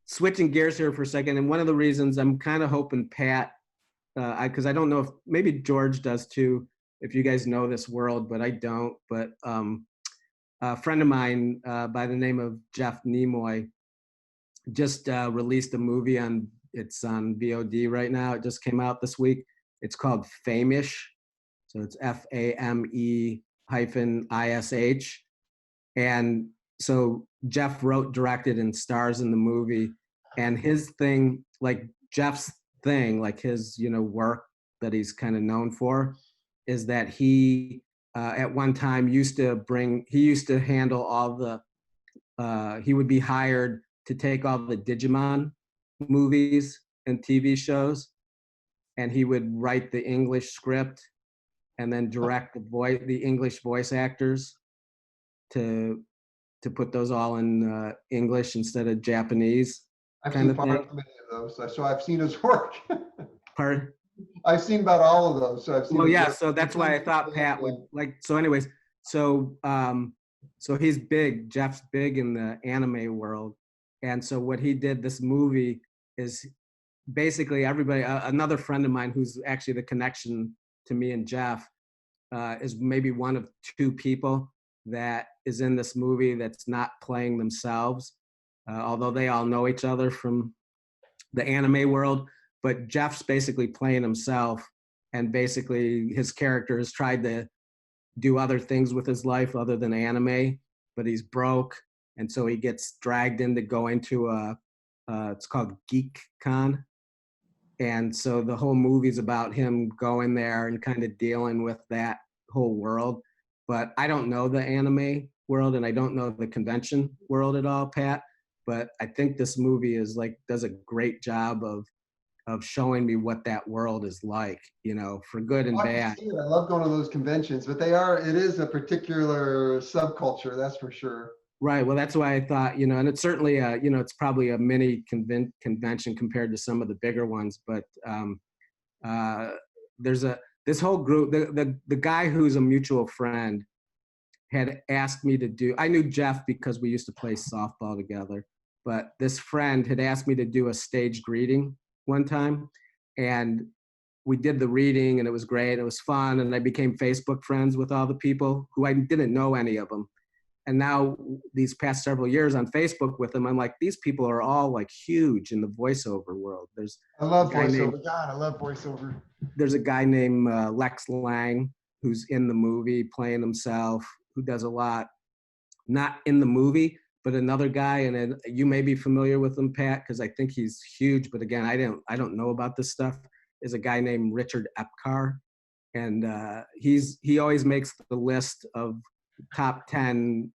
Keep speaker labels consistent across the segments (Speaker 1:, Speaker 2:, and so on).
Speaker 1: switching gears here for a second, and one of the reasons I'm kind of hoping Pat, because I don't know if maybe George does too, if you guys know this world, but I don't. But a friend of mine by the name of Jeff Nimoy just released a movie it's on VOD right now. It just came out this week. It's called Famish. So it's FAME-ISH. And so Jeff wrote, directed, and stars in the movie. And his thing, like Jeff's thing, like his, work that he's kind of known for, is that he at one time he used to handle all he would be hired to take all the Digimon movies and TV shows, and he would write the English script and then direct the English voice actors to put those all in English instead of Japanese
Speaker 2: I've
Speaker 1: kind
Speaker 2: seen
Speaker 1: of
Speaker 2: far
Speaker 1: thing.
Speaker 2: too many of those, so I've seen his work.
Speaker 1: Pardon?
Speaker 2: I've seen about all of those, so I've seen
Speaker 1: Well,
Speaker 2: his
Speaker 1: yeah,
Speaker 2: work.
Speaker 1: so that's why I thought Pat would like. So, anyways, so so he's big. Jeff's big in the anime world, and so what he did this movie is basically everybody. Another friend of mine who's actually the connection to me and Jeff is maybe one of two people that is in this movie that's not playing themselves, although they all know each other from the anime world. But Jeff's basically playing himself, and basically his character has tried to do other things with his life other than anime, but he's broke, and so he gets dragged into going to it's called Geek Con, and so the whole movie's about him going there and kind of dealing with that whole world. But I don't know the anime world, and I don't know the convention world at all, Pat. But I think this movie does a great job of showing me what that world is like, for good and
Speaker 2: I can
Speaker 1: bad.
Speaker 2: see it. I love going to those conventions, but it is a particular subculture, that's for sure.
Speaker 1: Right. Well, that's why I thought, and it's certainly it's probably a mini convention compared to some of the bigger ones. But uh, there's this whole group. The guy who's a mutual friend had asked me to do. I knew Jeff because we used to play softball together. But this friend had asked me to do a staged reading one time, and we did the reading, and it was great. It was fun, and I became Facebook friends with all the people who I didn't know any of them. And now these past several years on Facebook with them, I'm like, these people are all like huge in the voiceover world.
Speaker 2: I love voiceover. God, I love voiceover.
Speaker 1: There's a guy named Lex Lang who's in the movie playing himself, who does a lot, not in the movie, but another guy, and you may be familiar with him, Pat, because I think he's huge. But again, I don't know about this stuff. Is a guy named Richard Epcar, and he always makes the list of top 10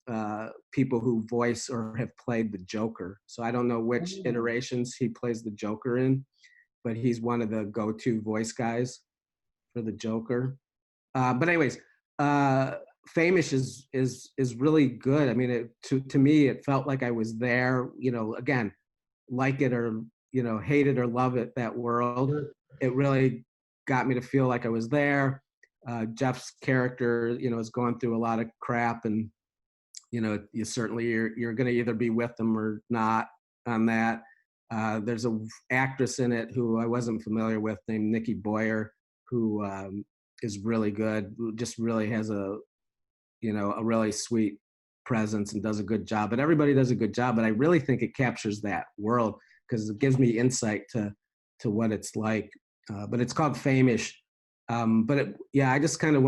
Speaker 1: people who voice or have played the Joker. So I don't know which iterations he plays the Joker in, but he's one of the go-to voice guys for the Joker. But anyways, Famish is really good. I mean, to me, it felt like I was there. Again, like it or hate it or love it, that world. It really got me to feel like I was there. Jeff's character, is going through a lot of crap, and you certainly you're going to either be with them or not on that. There's a actress in it who I wasn't familiar with named Nikki Boyer, who is really good. Just really has a really sweet presence and does a good job. But everybody does a good job. But I really think it captures that world because it gives me insight to what it's like. But it's called Famish. I just kind of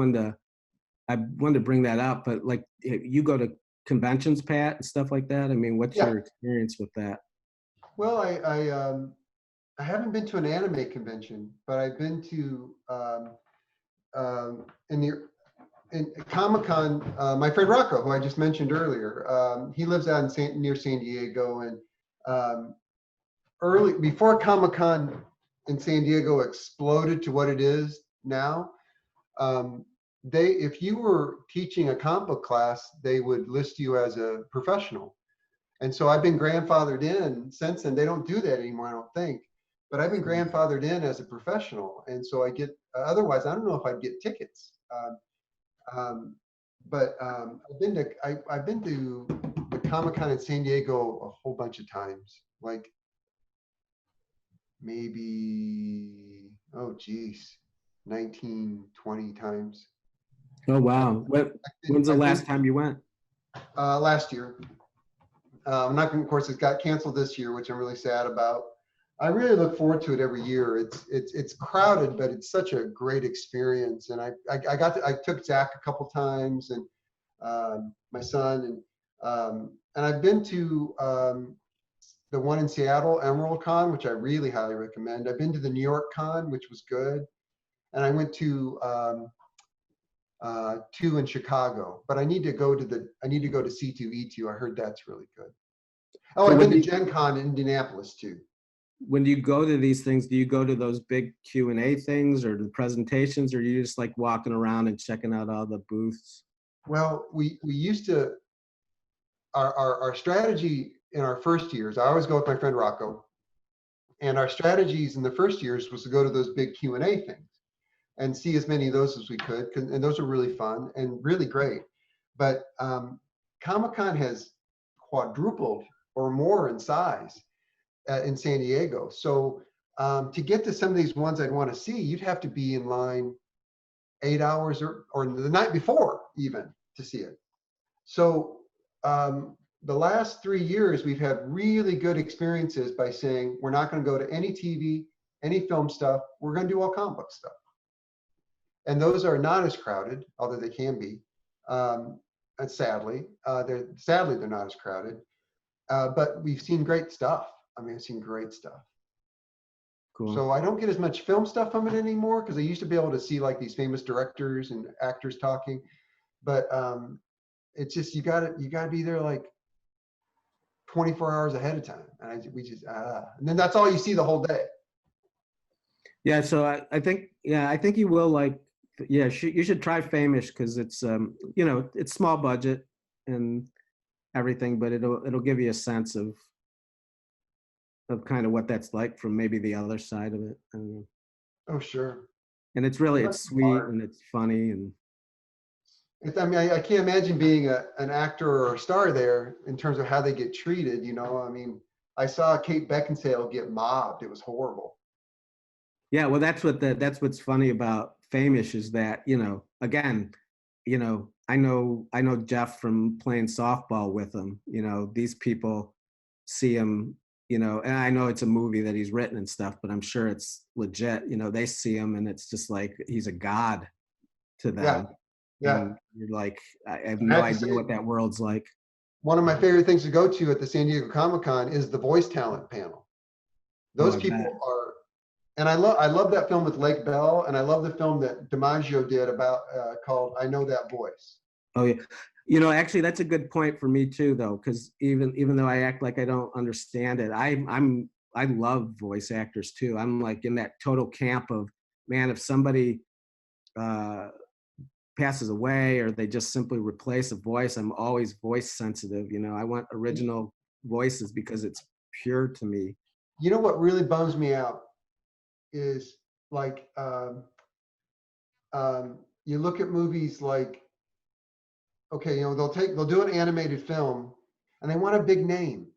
Speaker 1: I wanted to bring that up. But like, you go to conventions, Pat, and stuff like that. I mean, what's your experience with that?
Speaker 2: Well, I haven't been to an anime convention, but I've been to in Comic-Con. My friend Rocco, who I just mentioned earlier, he lives out near San Diego, and before Comic-Con in San Diego exploded to what it is now, if you were teaching a comic book class, they would list you as a professional. And so I've been grandfathered in since then. They don't do that anymore, I don't think. But I've been grandfathered in as a professional, and so I get. Otherwise, I don't know if I'd get tickets. I've been to the Comic-Con in San Diego a whole bunch of times, like maybe, oh geez, 19, 20 times.
Speaker 1: Oh
Speaker 2: I've
Speaker 1: wow. When's the
Speaker 2: I've been
Speaker 1: last time you went?
Speaker 2: last year. I'm not going. Of course, it got canceled this year, which I'm really sad about. I really look forward to it every year. It's crowded, but it's such a great experience. And I took Zach a couple times, and my son, and I've been to the one in Seattle, Emerald Con, which I really highly recommend. I've been to the New York Con, which was good, and I went to two in Chicago. But I need to go to C2E2. I heard that's really good. Oh,
Speaker 1: So
Speaker 2: I've been to Gen Con in Indianapolis too.
Speaker 1: when you go to these things, do you go to those big Q&A things or the presentations, or you just like walking around and checking out all the booths?
Speaker 2: Well, we used to our strategy in our first years. I always go with my friend Rocco, and our strategies in the first years was to go to those big Q&A things and see as many of those as we could, and those are really fun and really great. But Comic-Con has quadrupled or more in size in San Diego. So to get to some of these ones I'd want to see, you'd have to be in line 8 hours or the night before even to see it. So the last 3 years, we've had really good experiences by saying, we're not going to go to any TV, any film stuff. We're going to do all comic book stuff. And those are not as crowded, although they can be. And sadly, they're not as crowded. But we've seen great stuff. I mean, I've seen great stuff.
Speaker 1: Cool.
Speaker 2: So I don't get as much film stuff from it anymore, because I used to be able to see like these famous directors and actors talking. But it's just you gotta be there like 24 hours ahead of time, and and then that's all you see the whole day.
Speaker 1: Yeah, so I think you will like, yeah, you should try Famish because it's it's small budget and everything, but it'll give you a sense of kind of what that's like from maybe the other side of it.
Speaker 2: Oh sure.
Speaker 1: And it's sweet and it's funny and
Speaker 2: I mean, I can't imagine being an actor or a star there in terms of how they get treated. I mean, I saw Kate Beckinsale get mobbed. It was horrible.
Speaker 1: yeah, well, that's what's funny about Famish is that, again, I know Jeff from playing softball with him. These people see him, and I know it's a movie that he's written and stuff, but I'm sure it's legit. They see him and it's just like he's a god to them.
Speaker 2: Yeah. Yeah.
Speaker 1: And you're like, I have
Speaker 2: I
Speaker 1: no
Speaker 2: have to
Speaker 1: idea
Speaker 2: say,
Speaker 1: what that world's like.
Speaker 2: one of my favorite things to go to at the San Diego Comic-Con is the voice talent panel.
Speaker 1: Oh,
Speaker 2: Those
Speaker 1: I
Speaker 2: people
Speaker 1: bet.
Speaker 2: are, and I love that film with Lake Bell, and I love the film that DiMaggio did about called I Know That Voice.
Speaker 1: Oh yeah. Actually, that's a good point for me too, though, because even though I act like I don't understand it, I love voice actors too. I'm like in that total camp of, man, if somebody uh, passes away or they just simply replace a voice, I'm always voice sensitive. I want original voices because it's pure to me.
Speaker 2: You know what really bums me out is like you look at movies like, okay, they'll do an animated film and they want a big name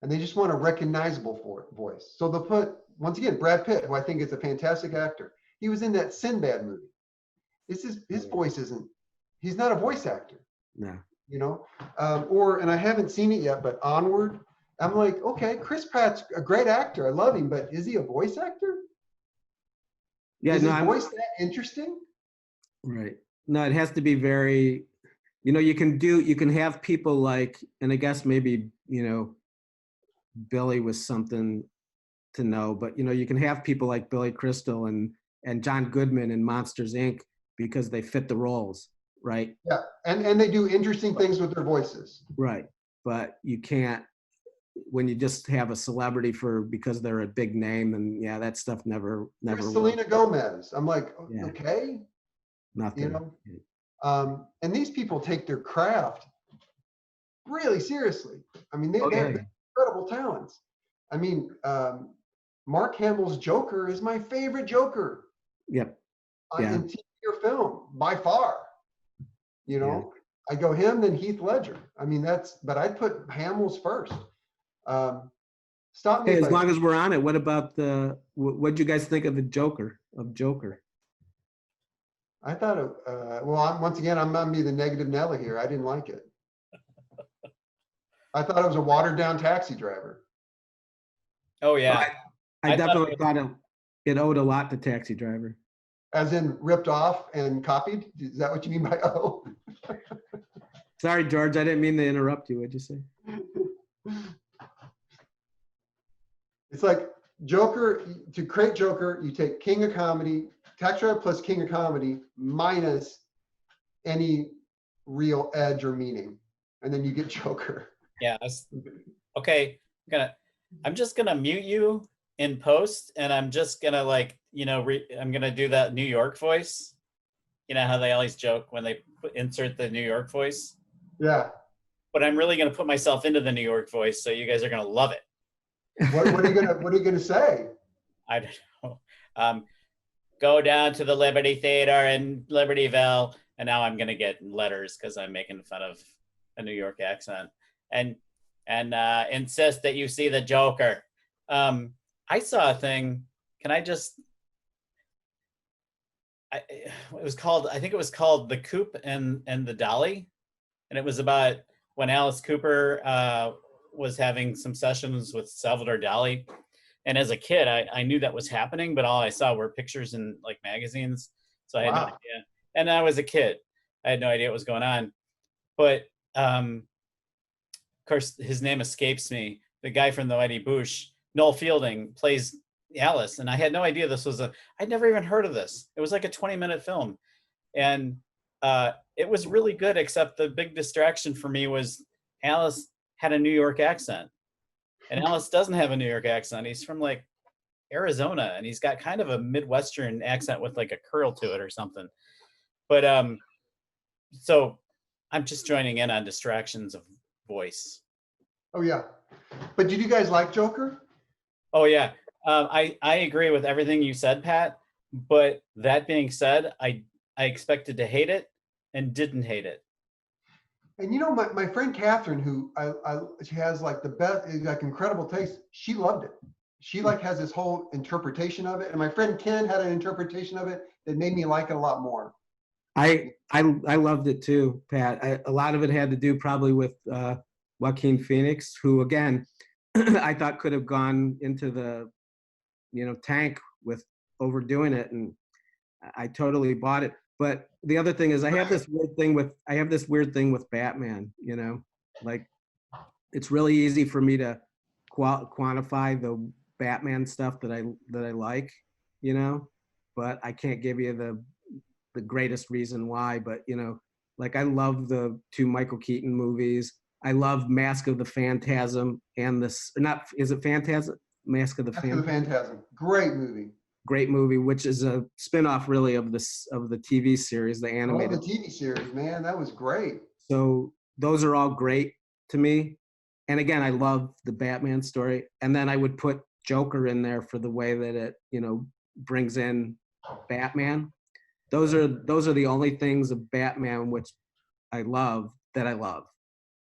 Speaker 2: and they just want a recognizable voice. So they'll put, once again, Brad Pitt, who I think is a fantastic actor. He was in that Sinbad movie. His voice isn't, he's not a voice actor.
Speaker 1: No.
Speaker 2: And I haven't seen it yet, but Onward, I'm like, okay, Chris Pratt's a great actor. I love him, but is he a voice actor?
Speaker 1: Yeah,
Speaker 2: Is
Speaker 1: no,
Speaker 2: his voice that interesting?
Speaker 1: right. No, it has to be very, you can have people like, and I guess maybe, Billy was something to know, but you can have people like Billy Crystal and John Goodman in Monsters Inc. because they fit the roles, right?
Speaker 2: Yeah, and they do interesting things with their voices.
Speaker 1: Right, but you can't when you just have a celebrity because they're a big name, and yeah, that stuff never
Speaker 2: Selena Gomez. I'm like,
Speaker 1: yeah.
Speaker 2: Okay,
Speaker 1: Nothing.
Speaker 2: And these people take their craft really seriously. I mean, they're incredible talents. I mean, Mark Hamill's Joker is my favorite Joker.
Speaker 1: Yep.
Speaker 2: In TV or film by far. I go him, then Heath Ledger. I mean, but I'd put Hamill's first. Stop me
Speaker 1: Hey,
Speaker 2: if
Speaker 1: as
Speaker 2: I.
Speaker 1: long as we're on it, what about what'd you guys think of the Joker, of Joker?
Speaker 2: I thought, well, once again, I'm gonna be the negative Nelly here. I didn't like it. I thought it was a watered down Taxi Driver.
Speaker 3: Oh
Speaker 1: Well,
Speaker 3: yeah,
Speaker 1: I
Speaker 3: I thought
Speaker 1: definitely
Speaker 3: it was,
Speaker 1: thought it owed a lot to Taxi Driver.
Speaker 2: As in ripped off and copied? Is that what you mean by oh?
Speaker 1: Sorry, George, I didn't mean to interrupt you. What'd you say?
Speaker 2: It's like Joker, to create Joker, you take King of Comedy, Taxi Driver plus King of Comedy minus any real edge or meaning. And then you get Joker.
Speaker 3: yeah. Okay, I'm just gonna mute you in post, and I'm just gonna like, I'm gonna do that New York voice. You know how they always joke when they insert the New York voice,
Speaker 2: Yeah.
Speaker 3: but I'm really gonna put myself into the New York voice, so you guys are gonna love it.
Speaker 2: What are you gonna say?
Speaker 3: I don't know. Go down to the Liberty Theater in Libertyville, and now I'm gonna get letters because I'm making fun of a New York accent, and insist that you see the Joker. I saw a thing. Can I just? It was called. I think it was called The Coop and the Dolly, and it was about when Alice Cooper was having some sessions with Salvador Dali. And as a kid, I knew that was happening, but all I saw were pictures in like magazines. So I had no
Speaker 2: Wow.
Speaker 3: idea. And I was a kid. I had no idea what was going on. But of course, his name escapes me. The guy from the Mighty Boosh, Noel Fielding, plays Alice. And I had no idea this was I'd never even heard of this. It was like a 20-minute film. And it was really good, except the big distraction for me was Alice had a New York accent. And Alice doesn't have a New York accent. He's from like Arizona, and he's got kind of a Midwestern accent with like a curl to it or something. But so I'm just joining in on distractions of voice.
Speaker 2: Oh yeah. But did you guys like Joker?
Speaker 3: Oh yeah, I agree with everything you said, Pat. But that being said, I expected to hate it and didn't hate it.
Speaker 2: And you know, my friend Catherine, who she has like the best, like incredible taste, she loved it. She like has this whole interpretation of it. And my friend Ken had an interpretation of it that made me like it a lot more.
Speaker 1: I loved it too, Pat. A lot of it had to do probably with Joaquin Phoenix, who again I thought could have gone into the tank with overdoing it, and I totally bought it. But the other thing is, I have this weird thing with Batman. Like it's really easy for me to quantify the Batman stuff that I like, but I can't give you the greatest reason why. But like I love the two Michael Keaton movies. I love Mask of the Phantasm and this not is it Phantasm? Mask of the
Speaker 2: Mask of the
Speaker 1: Phantasm.
Speaker 2: Phantasm. Great movie.
Speaker 1: Great movie, which is a spin-off really of the TV series, the
Speaker 2: Oh,
Speaker 1: animated.
Speaker 2: the TV series, man, that was great.
Speaker 1: So those are all great to me. And again, I love the Batman story. And then I would put Joker in there for the way that it, brings in Batman. Those are the only things of Batman which I love that I love.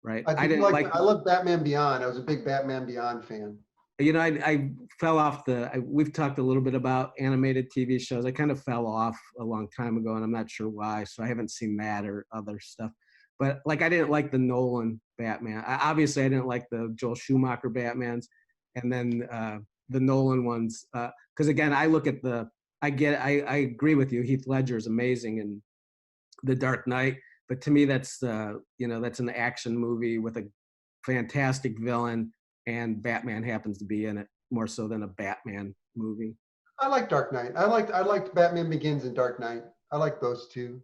Speaker 1: Right. I didn't like
Speaker 2: I love Batman Beyond. I was a big Batman Beyond fan.
Speaker 1: I fell off we've talked a little bit about animated TV shows. I kind of fell off a long time ago, and I'm not sure why. So I haven't seen that or other stuff. But like, I didn't like the Nolan Batman. Obviously, I didn't like the Joel Schumacher Batmans, and then the Nolan ones. Because again, I agree with you. Heath Ledger is amazing in The Dark Knight, but to me, that's that's an action movie with a fantastic villain. And Batman happens to be in it more so than a Batman movie.
Speaker 2: I like Dark Knight. I liked Batman Begins and Dark Knight. I like those two.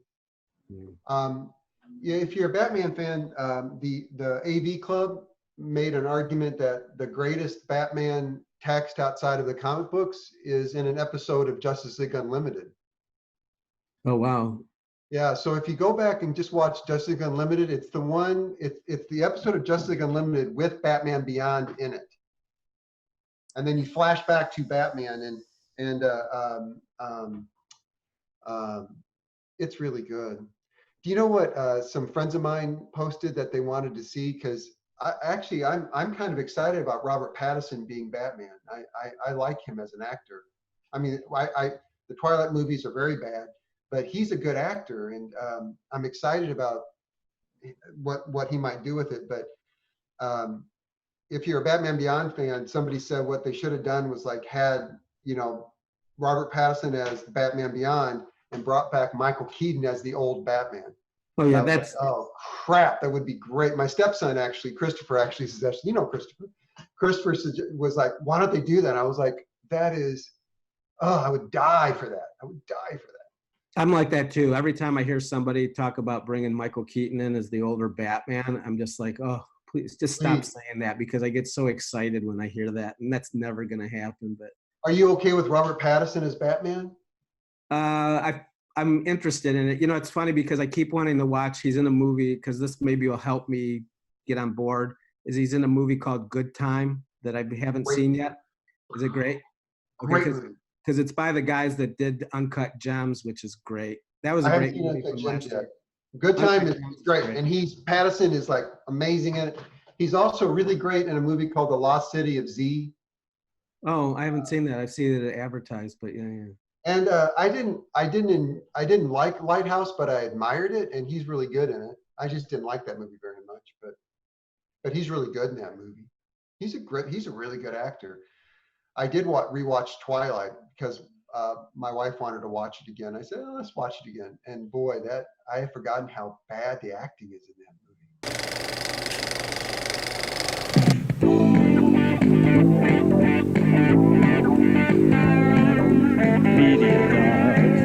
Speaker 2: Yeah, if you're a Batman fan, the AV Club made an argument that the greatest Batman text outside of the comic books is in an episode of Justice League Unlimited.
Speaker 1: Oh wow!
Speaker 2: Yeah, so if you go back and just watch Justice League Unlimited, it's the episode of Justice League Unlimited with Batman Beyond in it, and then you flash back to Batman, and it's really good. Do you know what some friends of mine posted that they wanted to see? Because I'm kind of excited about Robert Pattinson being Batman. I like him as an actor. I mean, the Twilight movies are very bad, but he's a good actor, and I'm excited about what he might do with it. But um, if you're a Batman Beyond fan, somebody said what they should have done was like had, you know, Robert Pattinson as Batman Beyond and brought back Michael Keaton as the old Batman.
Speaker 1: Oh
Speaker 2: And
Speaker 1: yeah,
Speaker 2: I was like,
Speaker 1: that's
Speaker 2: oh crap, that would be great. My stepson actually, Christopher actually suggested, you know, Christopher. Christopher was like, why don't they do that? I was like, that is, oh, I would die for that. I would die for that.
Speaker 1: I'm like that too. Every time I hear somebody talk about bringing Michael Keaton in as the older Batman, I'm just like, oh, please just stop
Speaker 2: Please.
Speaker 1: saying that because I get so excited when I hear that, and that's never going to happen. But
Speaker 2: Are you okay with Robert Pattinson as Batman?
Speaker 1: I'm interested in it. You know, it's funny because I keep wanting to watch. He's in a movie because this maybe will help me get on board. Is he's in a movie called Good Time that I haven't
Speaker 2: Great,
Speaker 1: seen yet? Is it great? Okay,
Speaker 2: great movie.
Speaker 1: because it's by the guys that did Uncut Gems, which is great. That was a
Speaker 2: I haven't
Speaker 1: great
Speaker 2: seen
Speaker 1: movie
Speaker 2: Uncut
Speaker 1: from
Speaker 2: Gems
Speaker 1: last
Speaker 2: yet.
Speaker 1: year.
Speaker 2: Good Time
Speaker 1: Uncut
Speaker 2: is
Speaker 1: Gems is
Speaker 2: great,
Speaker 1: great.
Speaker 2: and Pattinson is like amazing in it. He's also really great in a movie called The Lost City of Z.
Speaker 1: Oh, I haven't seen that. I've seen it advertised, but yeah, yeah.
Speaker 2: And I didn't like Lighthouse, but I admired it, and he's really good in it. I just didn't like that movie very much, but he's really good in that movie. He's a really good actor. I did rewatch Twilight because my wife wanted to watch it again. I said, oh, let's watch it again. And boy, that I had forgotten how bad the acting is in that movie.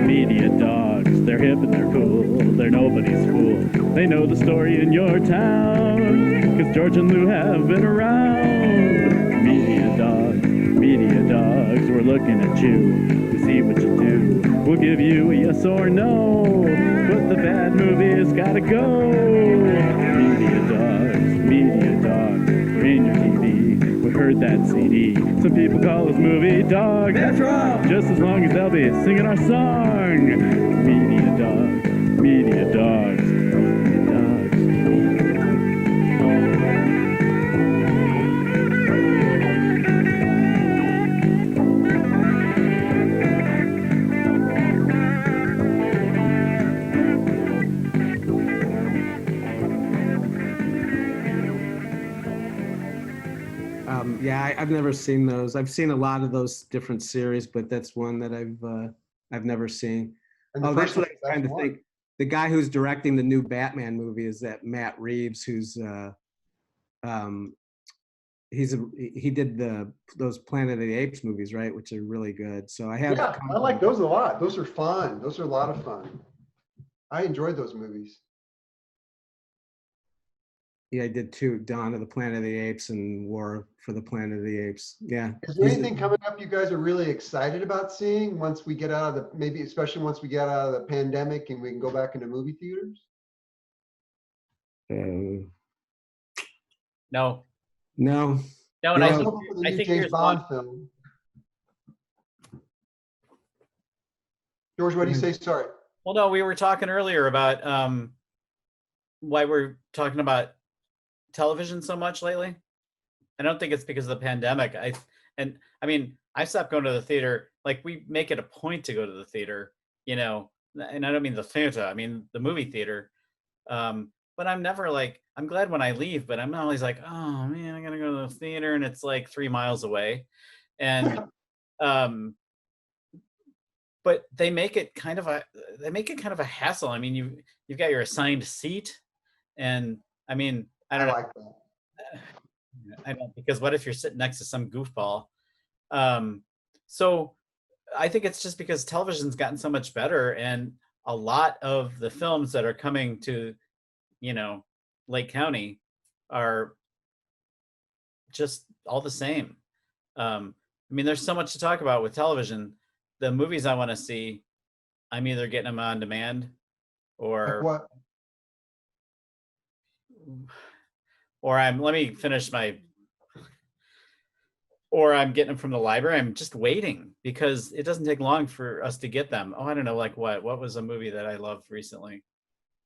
Speaker 4: Mediadawgs, they're hip and they're cool, they're nobody's fool. They know the story in your town, cause George and Lou have been around. Mediadawgs, we're looking at you to see what you do. We'll give you a yes or no, but the bad movie's gotta go. Mediadawgs, we're in your TV. We heard that CD. Some people call us movie dogs. That's wrong. Just as long as they'll be singing our song. Mediadawgs, Mediadawgs, Mediadawgs.
Speaker 1: Yeah, I've never seen those. I've seen a lot of those different series, but that's one that I've never seen.
Speaker 2: And the
Speaker 1: Oh,
Speaker 2: first
Speaker 1: that's what
Speaker 2: one
Speaker 1: I was trying to
Speaker 2: one.
Speaker 1: think. The guy who's directing the new Batman movie is that Matt Reeves, um, he did those Planet of the Apes movies, right? Which are really good. So I have.
Speaker 2: Yeah, I like those a lot. Those are fun. Those are a lot of fun. I enjoyed those movies.
Speaker 1: Yeah, I did too. Dawn of the Planet of the Apes and War for the Planet of the Apes. Yeah.
Speaker 2: Is there anything coming up you guys are really excited about seeing once we get out of maybe especially once we get out of the pandemic and we can go back into movie theaters?
Speaker 1: No.
Speaker 3: No,
Speaker 1: No.
Speaker 3: no, and
Speaker 1: You
Speaker 3: I
Speaker 1: know,
Speaker 3: think
Speaker 2: Hoping for the
Speaker 3: I
Speaker 2: new
Speaker 3: think
Speaker 2: James
Speaker 3: here's one.
Speaker 2: Bond film. George, what do you say? Sorry.
Speaker 3: Well, no, we were talking earlier about why we're talking about television so much lately. I don't think it's because of the pandemic. I mean, I stopped going to the theater. Like, we make it a point to go to the theater, you know, and I don't mean the theater, I mean the movie theater. But I'm never like, I'm glad when I leave, but I'm not always like, oh man, I gotta go to the theater and it's like 3 miles away. And um but they make it kind of a hassle. I mean, you've got your assigned seat, and I mean, I
Speaker 2: I
Speaker 3: don't know.
Speaker 2: like that.
Speaker 3: I don't, because what if you're sitting next to some goofball? Um, so I think it's just because television's gotten so much better, and a lot of the films that are coming to, you know, Lake County are just all the same. I mean, there's so much to talk about with television. The movies I want to see, I'm either getting them on demand
Speaker 2: Like
Speaker 3: or
Speaker 2: what?
Speaker 3: let me finish my, or I'm getting them from the library. I'm just waiting because it doesn't take long for us to get them. Oh, I don't know, like what was a movie that I loved recently?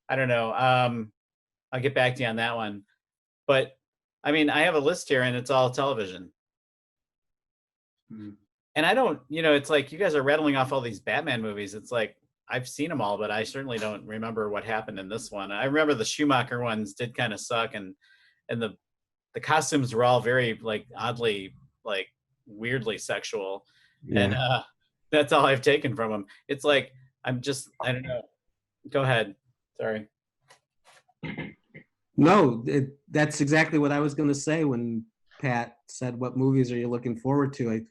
Speaker 3: I don't know. I'll get back to you on that one. But I mean, I have a list here and it's all television.
Speaker 1: Hmm.
Speaker 3: And I don't, it's like you guys are rattling off all these Batman movies. It's like I've seen them all, but I certainly don't remember what happened in this one. I remember the Schumacher ones did kind of suck, and the costumes were all very like oddly like weirdly sexual, and
Speaker 1: Yeah.
Speaker 3: that's all I've taken from them. It's like I don't know. Go ahead. Sorry.
Speaker 1: No, that's exactly what I was going to say when Pat said, "What movies are you looking forward to?"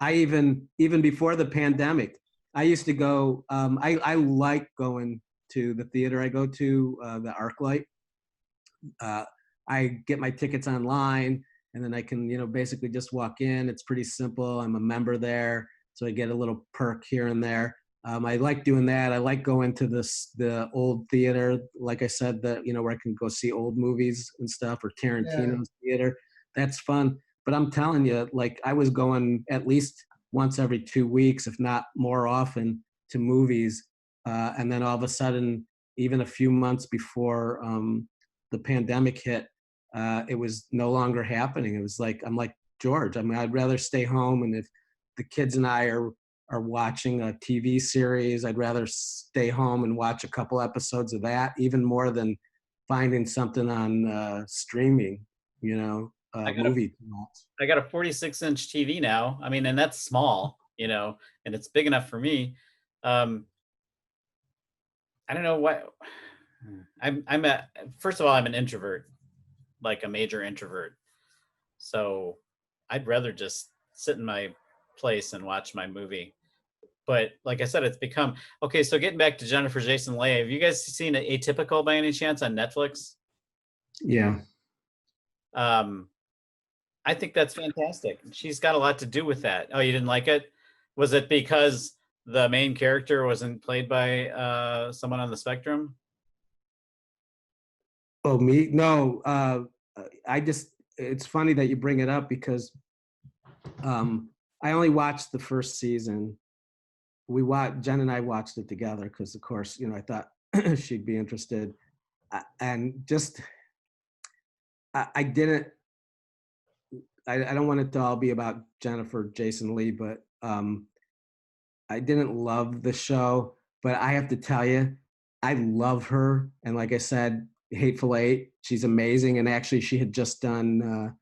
Speaker 1: I even before the pandemic, I used to go. I like going to the theater. I go to the ArcLight. Uh, I get my tickets online, and then I can, basically just walk in. It's pretty simple. I'm a member there, so I get a little perk here and there. I like doing that. I like going to the old theater, like I said, that where I can go see old movies and stuff, or
Speaker 2: Yeah.
Speaker 1: Tarantino's theater. That's fun. But I'm telling you, like I was going at least once every 2 weeks, if not more often, to movies. And then all of a sudden, even a few months before the pandemic hit, it was no longer happening. It was like, I'm like, George, I mean, I'd rather stay home. And if the kids and I are watching a TV series, I'd rather stay home and watch a couple episodes of that, even more than finding something on streaming,
Speaker 3: I got a
Speaker 1: movie.
Speaker 3: I got a 46-inch TV now. I mean, and that's small, and it's big enough for me. Um, I don't know what I'm a first of all, I'm an introvert, like a major introvert. So I'd rather just sit in my place and watch my movie. But like I said, it's become okay. So getting back to Jennifer Jason Leigh, have you guys seen Atypical by any chance on Netflix?
Speaker 1: Yeah.
Speaker 3: Um, I think that's fantastic. She's got a lot to do with that. Oh, you didn't like it? Was it because the main character wasn't played by someone on the spectrum?
Speaker 1: Oh, me? No. It's funny that you bring it up because I only watched the first season. Jen and I watched it together because, of course, I thought she'd be interested. And just, I didn't, I don't want it to all be about Jennifer Jason Leigh, but I didn't love the show. But I have to tell you, I love her. And like I said, Hateful Eight, she's amazing. And actually, she had just done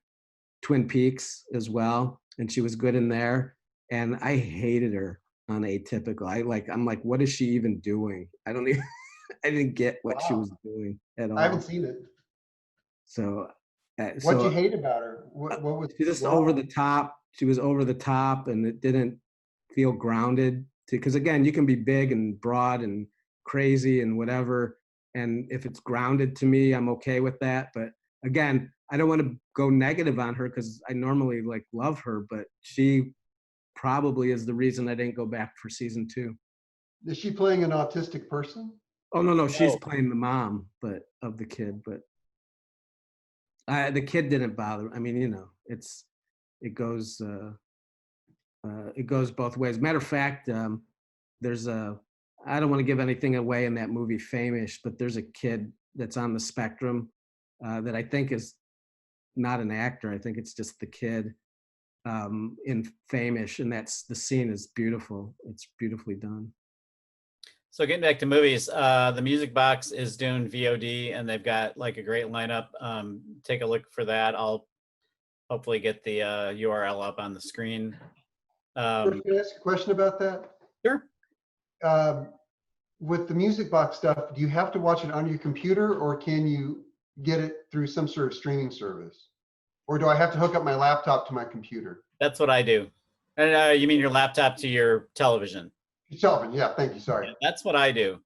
Speaker 1: Twin Peaks as well, and she was good in there. And I hated her on Atypical. I'm like, what is she even doing? I don't even, I didn't get what she
Speaker 2: Wow.
Speaker 1: was doing at
Speaker 2: I haven't
Speaker 1: all.
Speaker 2: seen it.
Speaker 1: So,
Speaker 2: What'd you hate about her? What was
Speaker 1: she's just over
Speaker 2: wrong?
Speaker 1: the top. She was over the top, and it didn't feel grounded. Because again, you can be big and broad and crazy and whatever, and if it's grounded to me, I'm okay with that. But again, I don't want to go negative on her because I normally like love her, but she probably is the reason I didn't go back for season 2.
Speaker 2: Is she playing an autistic person?
Speaker 1: Oh no, she's
Speaker 3: No.
Speaker 1: playing the mom, but of the kid. But the kid didn't bother. I mean, it goes it goes both ways. Matter of fact, there's a I don't want to give anything away in that movie Famish, but there's a kid that's on the spectrum that I think is not an actor. I think it's just the kid in Famish, and the scene is beautiful. It's beautifully done.
Speaker 3: So getting back to movies, the Music Box is doing VOD, and they've got like a great lineup. Take a look for that. I'll hopefully get the URL up on the screen.
Speaker 2: First, can I ask a question about that?
Speaker 3: Sure.
Speaker 2: Um, with the Music Box stuff, do you have to watch it on your computer, or can you get it through some sort of streaming service? Or do I have to hook up my laptop to my computer?
Speaker 3: That's what I do. And you mean your laptop to your television?
Speaker 2: Television, yeah, thank you, sorry.
Speaker 3: Yeah, that's what I do.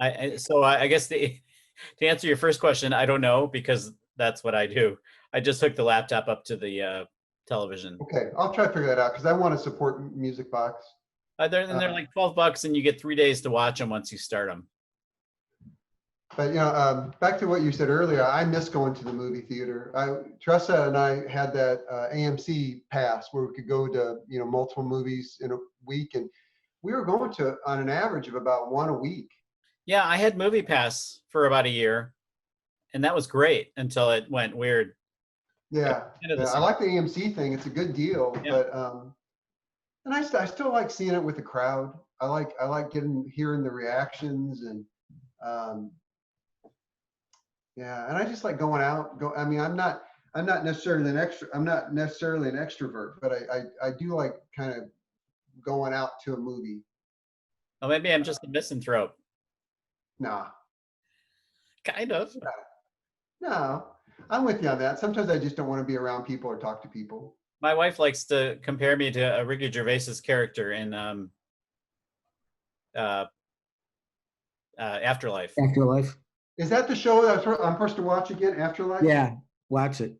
Speaker 3: I guess to answer your first question, I don't know because that's what I do. I just hook the laptop up to the television.
Speaker 2: Okay, I'll try to figure that out because I want to support Music Box.
Speaker 3: They're like $12 and you get 3 days to watch them once you start them.
Speaker 2: But back to what you said earlier, I miss going to the movie theater. Tressa and I had that AMC pass where we could go to multiple movies in a week, and we were going to on an average of about one a week.
Speaker 3: Yeah, I had Movie Pass for about a year, and that was great until it went weird.
Speaker 2: Yeah,
Speaker 3: End of the
Speaker 2: yeah, I
Speaker 3: season.
Speaker 2: like the AMC thing. It's a good deal,
Speaker 3: Yeah.
Speaker 2: but and I still like seeing it with the crowd. I like hearing the reactions and um, yeah, and I just like going out. I mean, I'm not necessarily an extrovert, but I do like kind of going out to a movie.
Speaker 3: Oh, maybe I'm just a misanthrope.
Speaker 2: Nah,
Speaker 3: Kind of.
Speaker 2: no, I'm with you on that. Sometimes I just don't want to be around people or talk to people.
Speaker 3: My wife likes to compare me to Ricky Gervais's character in Afterlife.
Speaker 1: Afterlife.
Speaker 2: Is that the show that I'm supposed to watch again? Afterlife?
Speaker 1: Yeah, watch it.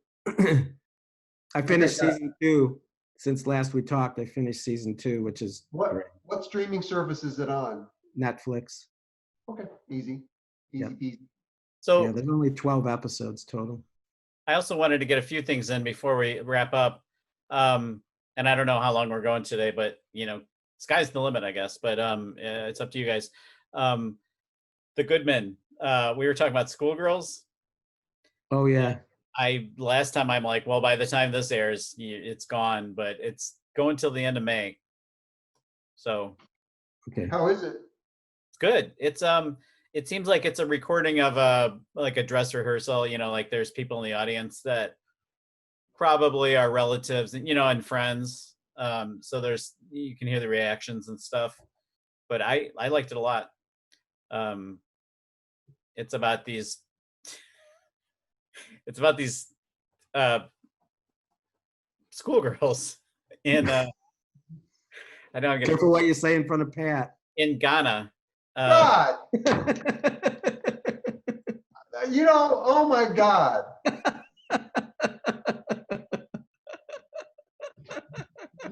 Speaker 1: I finished
Speaker 2: Okay,
Speaker 1: season 2 since last we talked. I finished season 2, which is great.
Speaker 2: What streaming service is it on?
Speaker 1: Netflix.
Speaker 2: Okay, easy,
Speaker 1: Yep.
Speaker 2: peasy.
Speaker 3: So
Speaker 1: Yeah, there's only 12 episodes total.
Speaker 3: I also wanted to get a few things in before we wrap up. And I don't know how long we're going today, but you know, sky's the limit, I guess. But it's up to you guys. The Goodman. We were talking about Schoolgirls.
Speaker 1: Oh yeah.
Speaker 3: Last time I'm like, well, by the time this airs, it's gone, but it's going till the end of May. So
Speaker 1: Okay.
Speaker 2: How is it?
Speaker 3: it's good. It seems like it's a recording of like a dress rehearsal, you know, like there's people in the audience that probably are relatives and, you know, and friends. So you can hear the reactions and stuff, but I liked it a lot. It's about these schoolgirls in I know I'm gonna
Speaker 1: Careful what you say in front of Pat.
Speaker 3: in Ghana.
Speaker 2: God, oh my God.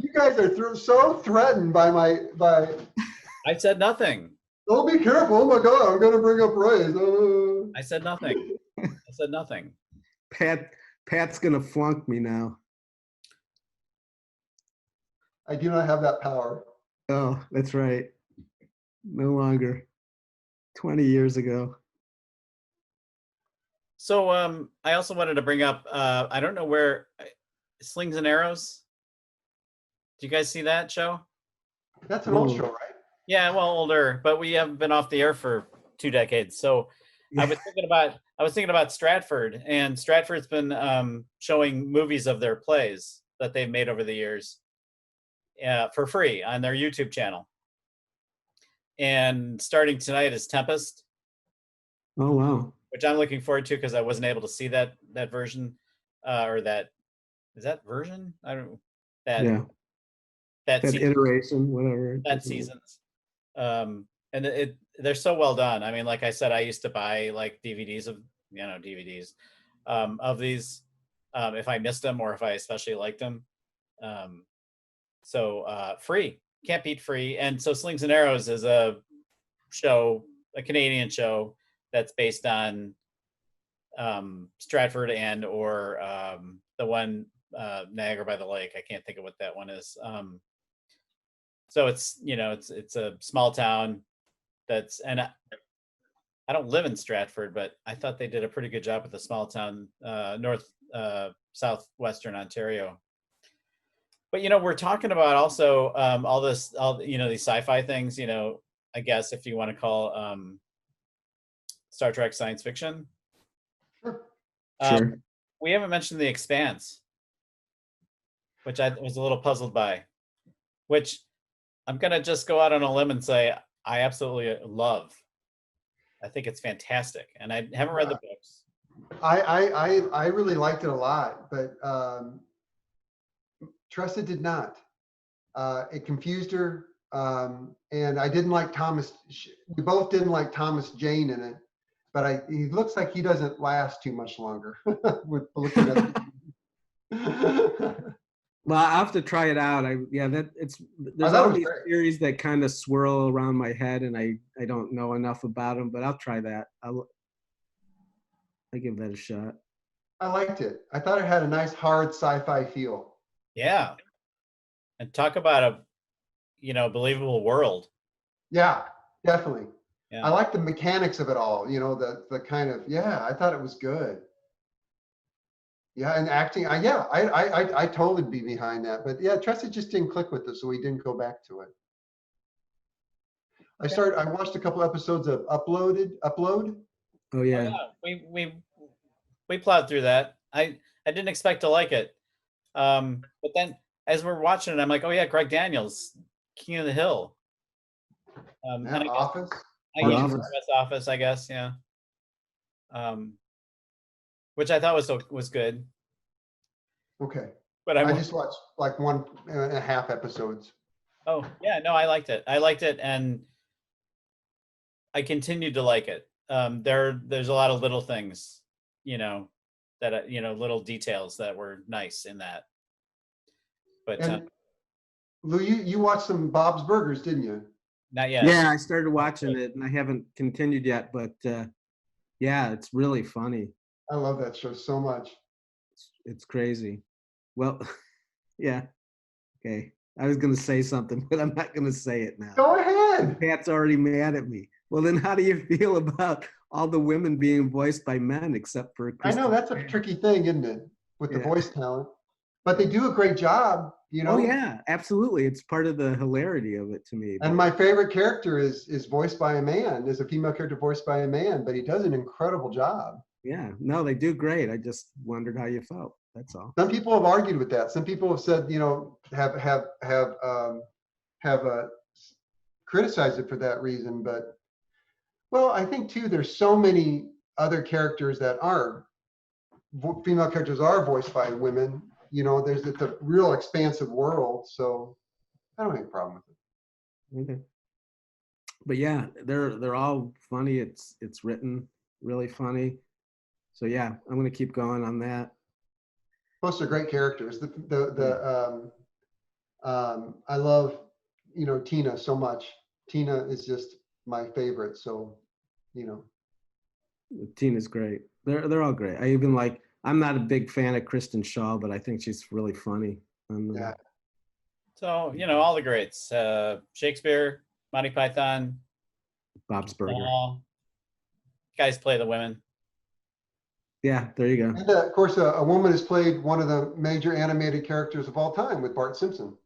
Speaker 2: You guys are so threatened by
Speaker 3: I said nothing.
Speaker 2: oh, be careful. Oh my God, I'm going to bring up race.
Speaker 3: I said nothing. I said nothing.
Speaker 1: Pat's gonna flunk me now.
Speaker 2: I do not have that power.
Speaker 1: Oh, that's right. No longer. 20 years ago.
Speaker 3: So I also wanted to bring up I don't know where Slings and Arrows. Do you guys see that show?
Speaker 2: That's an old
Speaker 1: Ooh.
Speaker 2: show, right?
Speaker 3: Yeah, well, older, but we haven't been off the air for 2 decades. So I was thinking about Stratford, and Stratford's been showing movies of their plays that they've made over the years for free on their YouTube channel. And starting tonight is Tempest,
Speaker 1: Oh wow.
Speaker 3: which I'm looking forward to because I wasn't able to see that version or that is that version? I don't know.
Speaker 1: Yeah.
Speaker 3: That
Speaker 1: That
Speaker 3: season,
Speaker 1: iteration, whatever.
Speaker 3: that seasons. And they're so well done. I mean, like I said, I used to buy like DVDs of DVDs of these if I missed them or if I especially liked them. So free, can't beat free. And so Slings and Arrows is a Canadian show that's based on Stratford and or the one Niagara by the Lake. I can't think of what that one is. So it's it's a small town and I don't live in Stratford, but I thought they did a pretty good job with the small town southwestern Ontario. But we're talking about also all these sci-fi things, I guess if you want to call Star Trek science fiction.
Speaker 2: Sure.
Speaker 1: Sure.
Speaker 3: We haven't mentioned The Expanse, which I was a little puzzled by, which I'm going to just go out on a limb and say I absolutely love. I think it's fantastic. And I haven't read the books.
Speaker 2: I really liked it a lot, but Tressa did not. It confused her. And I didn't like Thomas. We both didn't like Thomas Jane in it, but he looks like he doesn't last too much longer with looking at
Speaker 1: Well, I have to try it out. There's
Speaker 2: thought
Speaker 1: all
Speaker 2: it was
Speaker 1: these
Speaker 2: great.
Speaker 1: theories that kind of swirl around my head, and I don't know enough about them, but I'll try that. I'll give that a shot.
Speaker 2: I liked it. I thought it had a nice hard sci-fi feel.
Speaker 3: Yeah. And talk about a believable world.
Speaker 2: Yeah, definitely.
Speaker 3: Yeah.
Speaker 2: I like the mechanics of it all, you know, the kind of, yeah, I thought it was good. Yeah, and acting, I totally be behind that. But yeah, Tressa just didn't click with us, so we didn't go back to it. I watched a couple episodes of Upload.
Speaker 1: Oh
Speaker 3: Oh,
Speaker 1: yeah.
Speaker 3: yeah. We plowed through that. I didn't expect to like it. But then as we're watching it, I'm like, oh yeah, Greg Daniels, King of the Hill.
Speaker 2: Yeah,
Speaker 3: And I guess
Speaker 2: Office.
Speaker 3: I
Speaker 1: The
Speaker 3: guess
Speaker 1: Office.
Speaker 3: US Office, I guess, yeah. Which I thought was good.
Speaker 2: Okay.
Speaker 3: But
Speaker 2: I just watched like 1.5 episodes.
Speaker 3: oh yeah, no, I liked it. I liked it, and I continued to like it. There's a lot of little things, you know, that little details that were nice in that. But
Speaker 2: And Lou, you watched some Bob's Burgers, didn't you?
Speaker 3: not yet.
Speaker 1: Yeah, I started watching it and I haven't continued yet, but yeah, it's really funny.
Speaker 2: I love that show so much.
Speaker 1: It's crazy. Well, yeah. Okay. I was gonna say something, but I'm not gonna say it now.
Speaker 2: Go ahead.
Speaker 1: Pat's already mad at me. Well, then how do you feel about all the women being voiced by men except for
Speaker 2: I know
Speaker 1: Kristen?
Speaker 2: that's a tricky thing, isn't it? With the
Speaker 1: Yeah.
Speaker 2: voice talent. But they do a great job, you know.
Speaker 1: Oh yeah, absolutely. It's part of the hilarity of it to me.
Speaker 2: And my favorite character is voiced by a man. There's a female character voiced by a man, but he does an incredible job.
Speaker 1: Yeah, no, they do great. I just wondered how you felt. That's all.
Speaker 2: Some people have argued with that. Some people have said, you know, have criticized it for that reason. But well, I think too, there's so many other characters that are female characters are voiced by women. You know, it's a real expansive world. So I don't have a problem with it.
Speaker 1: Okay. But yeah, they're all funny. It's written really funny. So yeah, I'm gonna keep going on that.
Speaker 2: Plus, they're great characters. I love, you know, Tina so much. Tina is just my favorite. So, you know,
Speaker 1: Tina's great. They're all great. I even like. I'm not a big fan of Kristen Shaw, but I think she's really funny.
Speaker 2: yeah.
Speaker 3: So all the greats: Shakespeare, Monty Python,
Speaker 1: Bob's Burger.
Speaker 3: guys play the women.
Speaker 1: Yeah, there you go.
Speaker 2: And of course, a woman has played one of the major animated characters of all time with Bart Simpson.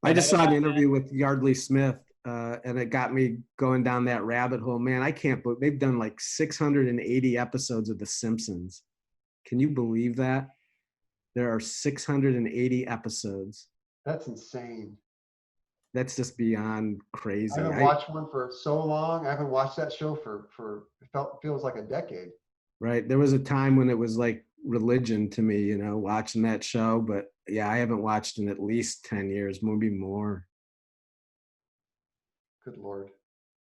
Speaker 1: I just saw an interview with Yardley Smith, and it got me going down that rabbit hole. Man, I can't believe they've done like 680 episodes of The Simpsons. Can you believe that? There are 680 episodes.
Speaker 2: That's insane.
Speaker 1: That's just beyond crazy.
Speaker 2: I haven't watched one for so long. I haven't watched that show for feels like a decade.
Speaker 1: Right. There was a time when it was like religion to me, watching that show. But yeah, I haven't watched in at least 10 years, maybe more.
Speaker 2: Good Lord.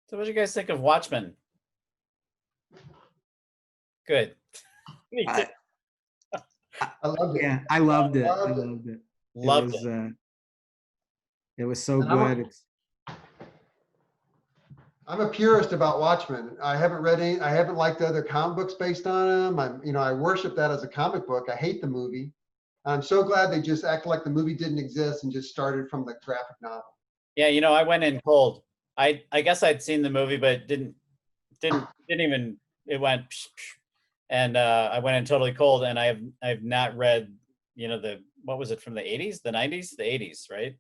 Speaker 3: So what do you guys think of Watchmen? Good. Me too.
Speaker 2: I loved it.
Speaker 1: Yeah, I loved it.
Speaker 3: Loved it.
Speaker 1: It was so
Speaker 2: And
Speaker 1: good.
Speaker 2: I'm a purist about Watchmen. I haven't read any. I haven't liked the other comic books based on them. I worship that as a comic book. I hate the movie. I'm so glad they just act like the movie didn't exist and just started from the graphic novel.
Speaker 3: Yeah, I went in cold. I guess I'd seen the movie, but didn't even. It went, and I went in totally cold. And I've not read, what was it, from the 80s, the 90s, the 80s, right?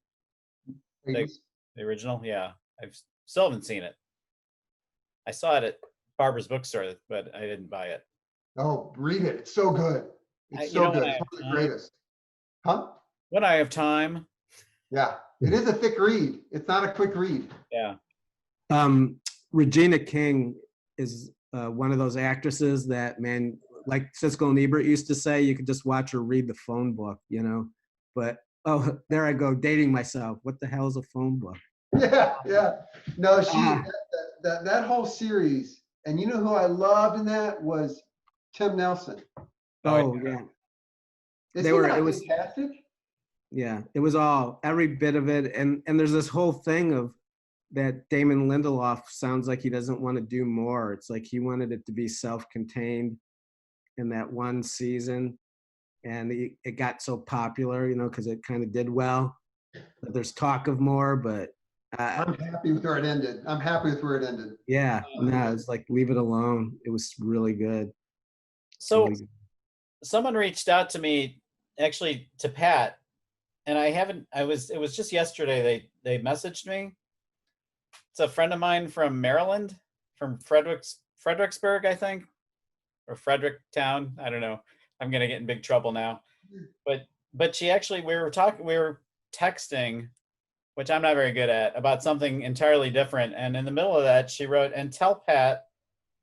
Speaker 3: The original, yeah. I've still haven't seen it. I saw it at Barbara's bookstore, but I didn't buy it.
Speaker 2: Oh, read it. It's so good. It's so good. It's one of the greatest. Huh?
Speaker 3: When I have time.
Speaker 2: Yeah. It is a thick read. It's not a quick read.
Speaker 3: Yeah.
Speaker 1: Regina King is one of those actresses that, man, like Siskel and Ebert used to say, you could just watch her read the phone book, But, oh, there I go, dating myself. What the hell is a phone book?
Speaker 2: Yeah. No, that whole series, and you know who I loved in that was Tim Nelson.
Speaker 1: Oh yeah.
Speaker 2: It was fantastic.
Speaker 1: Yeah, it was every bit of it. And there's this whole thing of that Damon Lindelof sounds like he doesn't want to do more. It's like he wanted it to be self-contained in that one season. And it got so popular, because it kind of did well. But there's talk of more, but Uh,
Speaker 2: I'm happy with where it ended. I'm happy with where it ended.
Speaker 1: yeah, no, it's like leave it alone. It was really good.
Speaker 3: So
Speaker 1: Really good.
Speaker 3: someone reached out to me, actually to Pat, and I haven't. It was just yesterday. They messaged me. It's a friend of mine from Maryland, from Fredericksburg, I think, or Fredericktown. I don't know. I'm gonna get in big trouble now. But she actually, we were texting, which I'm not very good at, about something entirely different. And in the middle of that, she wrote, "And tell Pat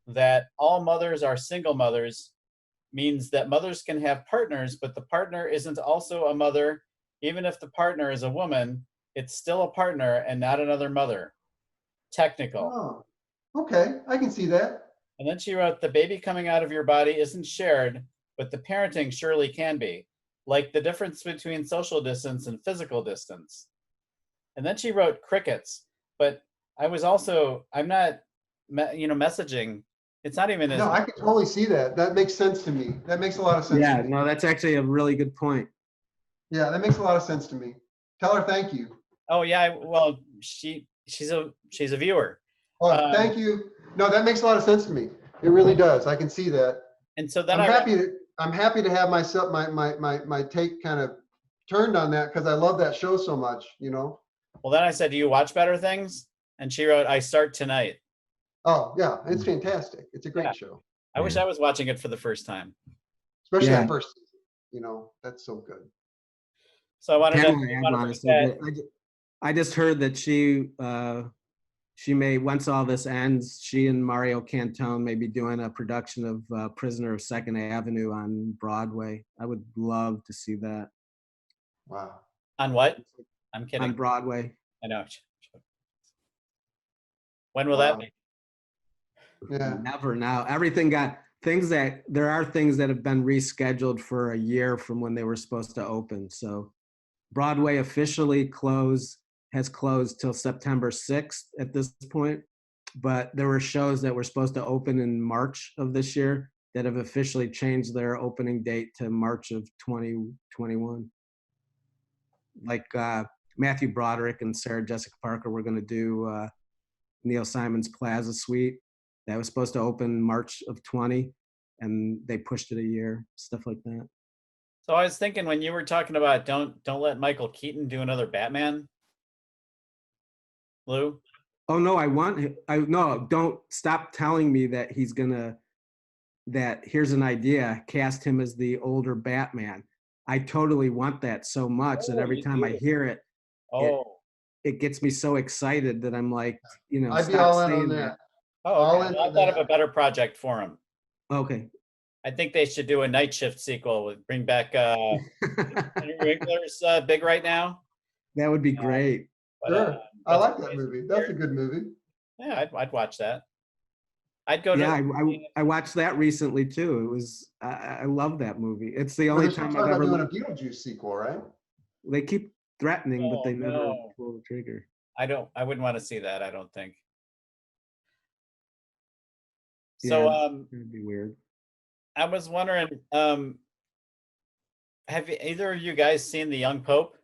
Speaker 3: that all mothers are single mothers, means that mothers can have partners, but the partner isn't also a mother. Even if the partner is a woman, it's still a partner and not another mother. Technical."
Speaker 2: Oh, okay. I can see that.
Speaker 3: And then she wrote, "The baby coming out of your body isn't shared, but the parenting surely can be, like the difference between social distance and physical distance." And then she wrote crickets, but I'm not, messaging. It's not even as,
Speaker 2: No, I can totally see that. That makes sense to me. That makes a lot of sense to
Speaker 1: Yeah,
Speaker 2: me.
Speaker 1: no, that's actually a really good point.
Speaker 2: Yeah, that makes a lot of sense to me. Tell her thank you.
Speaker 3: oh yeah, well, she's a viewer.
Speaker 2: Oh,
Speaker 3: Um,
Speaker 2: thank you. No, that makes a lot of sense to me. It really does. I can see that.
Speaker 3: and so then
Speaker 2: I'm
Speaker 3: I went,
Speaker 2: happy to I'm happy to have myself my take kind of turned on that because I love that show so much, you know.
Speaker 3: well, then I said, "Do you watch better things?" And she wrote, "I start tonight."
Speaker 2: Oh yeah, it's fantastic. It's a
Speaker 3: Yeah.
Speaker 2: great show.
Speaker 3: I wish
Speaker 1: Yeah.
Speaker 3: I was watching it for the first time.
Speaker 2: Especially
Speaker 1: Yeah.
Speaker 2: that first season. You know, that's so good.
Speaker 3: So I wanted to,
Speaker 1: Pamela Adlon is so good. I just heard that she may, once all this ends, she and Mario Cantone may be doing a production of Prisoner of Second Avenue on Broadway. I would love to see that
Speaker 2: Wow.
Speaker 3: on what? I'm
Speaker 1: on
Speaker 3: kidding.
Speaker 1: Broadway.
Speaker 3: I know. When will that
Speaker 2: Wow.
Speaker 3: be?
Speaker 2: Yeah.
Speaker 1: Never now. Everything got there are things that have been rescheduled for a year from when they were supposed to open. So Broadway officially has closed till September 6th at this point. But there were shows that were supposed to open in March of this year that have officially changed their opening date to March of 2021. Like Matthew Broderick and Sarah Jessica Parker were going to do Neil Simon's Plaza Suite. That was supposed to open March of 20, and they pushed it a year, stuff like that.
Speaker 3: So I was thinking when you were talking about don't let Michael Keaton do another Batman, Lou.
Speaker 1: Oh no, no, don't stop telling me that here's an idea, cast him as the older Batman. I totally want that so much that
Speaker 3: Oh,
Speaker 1: every
Speaker 3: you
Speaker 1: time I
Speaker 3: do?
Speaker 1: hear it,
Speaker 3: Oh,
Speaker 1: it gets me so excited that I'm like,
Speaker 2: I'd be
Speaker 1: stop
Speaker 2: all in on
Speaker 1: saying
Speaker 2: that.
Speaker 3: oh,
Speaker 2: All
Speaker 3: okay.
Speaker 2: in
Speaker 3: Well, I
Speaker 2: on
Speaker 3: thought of
Speaker 2: that.
Speaker 3: a better project for him.
Speaker 1: that. Okay.
Speaker 3: I think they should do a Night Shift sequel with bring back Henry Winkler's big right now.
Speaker 1: That would be great.
Speaker 3: But
Speaker 2: Sure. I
Speaker 3: what's
Speaker 2: like
Speaker 3: his
Speaker 2: that
Speaker 3: face?
Speaker 2: movie. That's a good movie.
Speaker 3: Yeah, I'd watch that. I'd go
Speaker 1: Yeah,
Speaker 3: to.
Speaker 1: I watched that recently too. It was I love that movie. It's the
Speaker 2: Well,
Speaker 1: only
Speaker 2: they're still
Speaker 1: time
Speaker 2: talking
Speaker 1: I've
Speaker 2: about doing a
Speaker 1: ever.
Speaker 2: Beetlejuice sequel, right?
Speaker 1: They keep threatening, but
Speaker 3: Oh
Speaker 1: they never
Speaker 3: no,
Speaker 1: pull the trigger.
Speaker 3: I wouldn't want to see that. I don't think. So
Speaker 1: Yeah, it'd be weird.
Speaker 3: I was wondering, have either of you guys seen The Young Pope?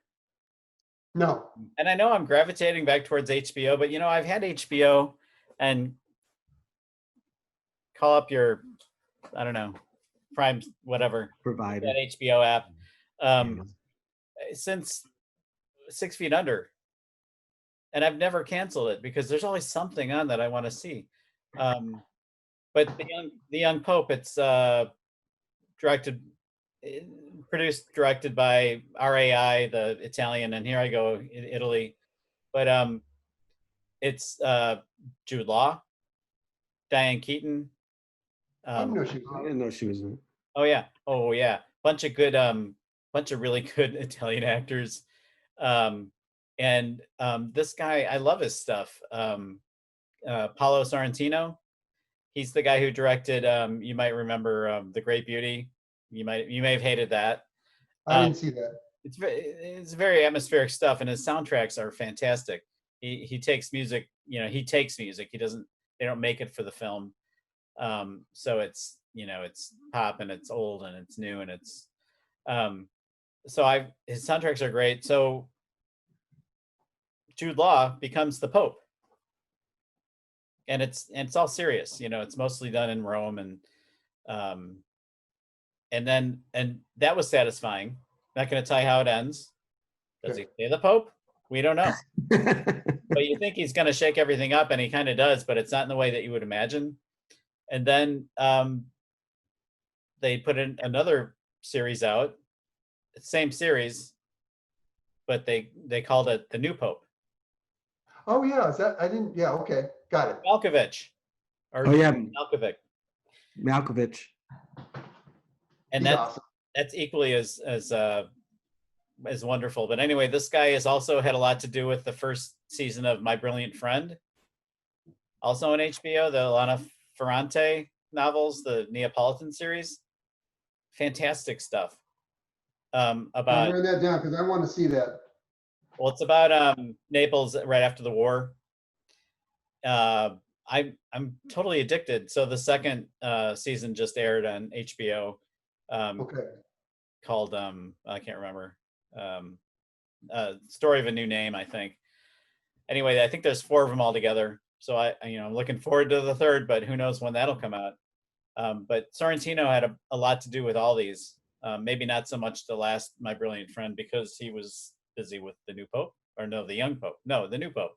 Speaker 2: No.
Speaker 3: And I know I'm gravitating back towards HBO, but I've had HBO and call up your, I don't know, Prime, whatever,
Speaker 1: Provider.
Speaker 3: that HBO app,
Speaker 1: Yeah.
Speaker 3: since 6 Feet Under. And I've never canceled it because there's always something on that I want to see. But the Young Pope, it's directed, produced, directed by RAI, the Italian, and here I go, in Italy. But it's Jude Law, Diane Keaton.
Speaker 2: I didn't know she was
Speaker 1: I
Speaker 2: in it.
Speaker 1: didn't know she was in it.
Speaker 3: Oh yeah, bunch of really good Italian actors. And this guy, I love his stuff. Paolo Sorrentino. He's the guy who directed. You might remember The Great Beauty. You may have hated that.
Speaker 2: I didn't see that.
Speaker 3: It's very atmospheric stuff, and his soundtracks are fantastic. He takes music. He takes music. He doesn't. They don't make it for the film. So it's it's pop and it's old and it's new and it's. His soundtracks are great. So Jude Law becomes the Pope. And it's all serious, you know, it's mostly done in Rome, and that was satisfying. Not going to tell you how it ends. Does he stay the Pope? We don't know. But you think he's going to shake everything up, and he kind of does, but it's not in the way that you would imagine. And then they put in another series out, same series, but they called it The New Pope.
Speaker 2: Oh yeah, is that, I didn't, yeah, okay, got it.
Speaker 3: Malkovich. Or
Speaker 1: Oh, yeah.
Speaker 3: Malkovich.
Speaker 1: Malkovich.
Speaker 3: And
Speaker 2: He's
Speaker 3: that's
Speaker 2: awesome.
Speaker 3: that's equally as wonderful. But anyway, this guy has also had a lot to do with the first season of My Brilliant Friend, also on HBO, the Lana Ferrante novels, the Neapolitan series. Fantastic stuff.
Speaker 2: I'm
Speaker 3: About
Speaker 2: writing that down because I want to see that.
Speaker 3: well, it's about Naples right after the war. I'm totally addicted. So the second season just aired on HBO.
Speaker 2: Okay.
Speaker 3: Called I can't remember. Story of a New Name, I think. Anyway, I think there's 4 of them all together. So I'm looking forward to the third, but who knows when that'll come out. But Sorrentino had a lot to do with all these. Maybe not so much the last My Brilliant Friend, because he was busy with the new Pope, or no, the young Pope. No, the new Pope.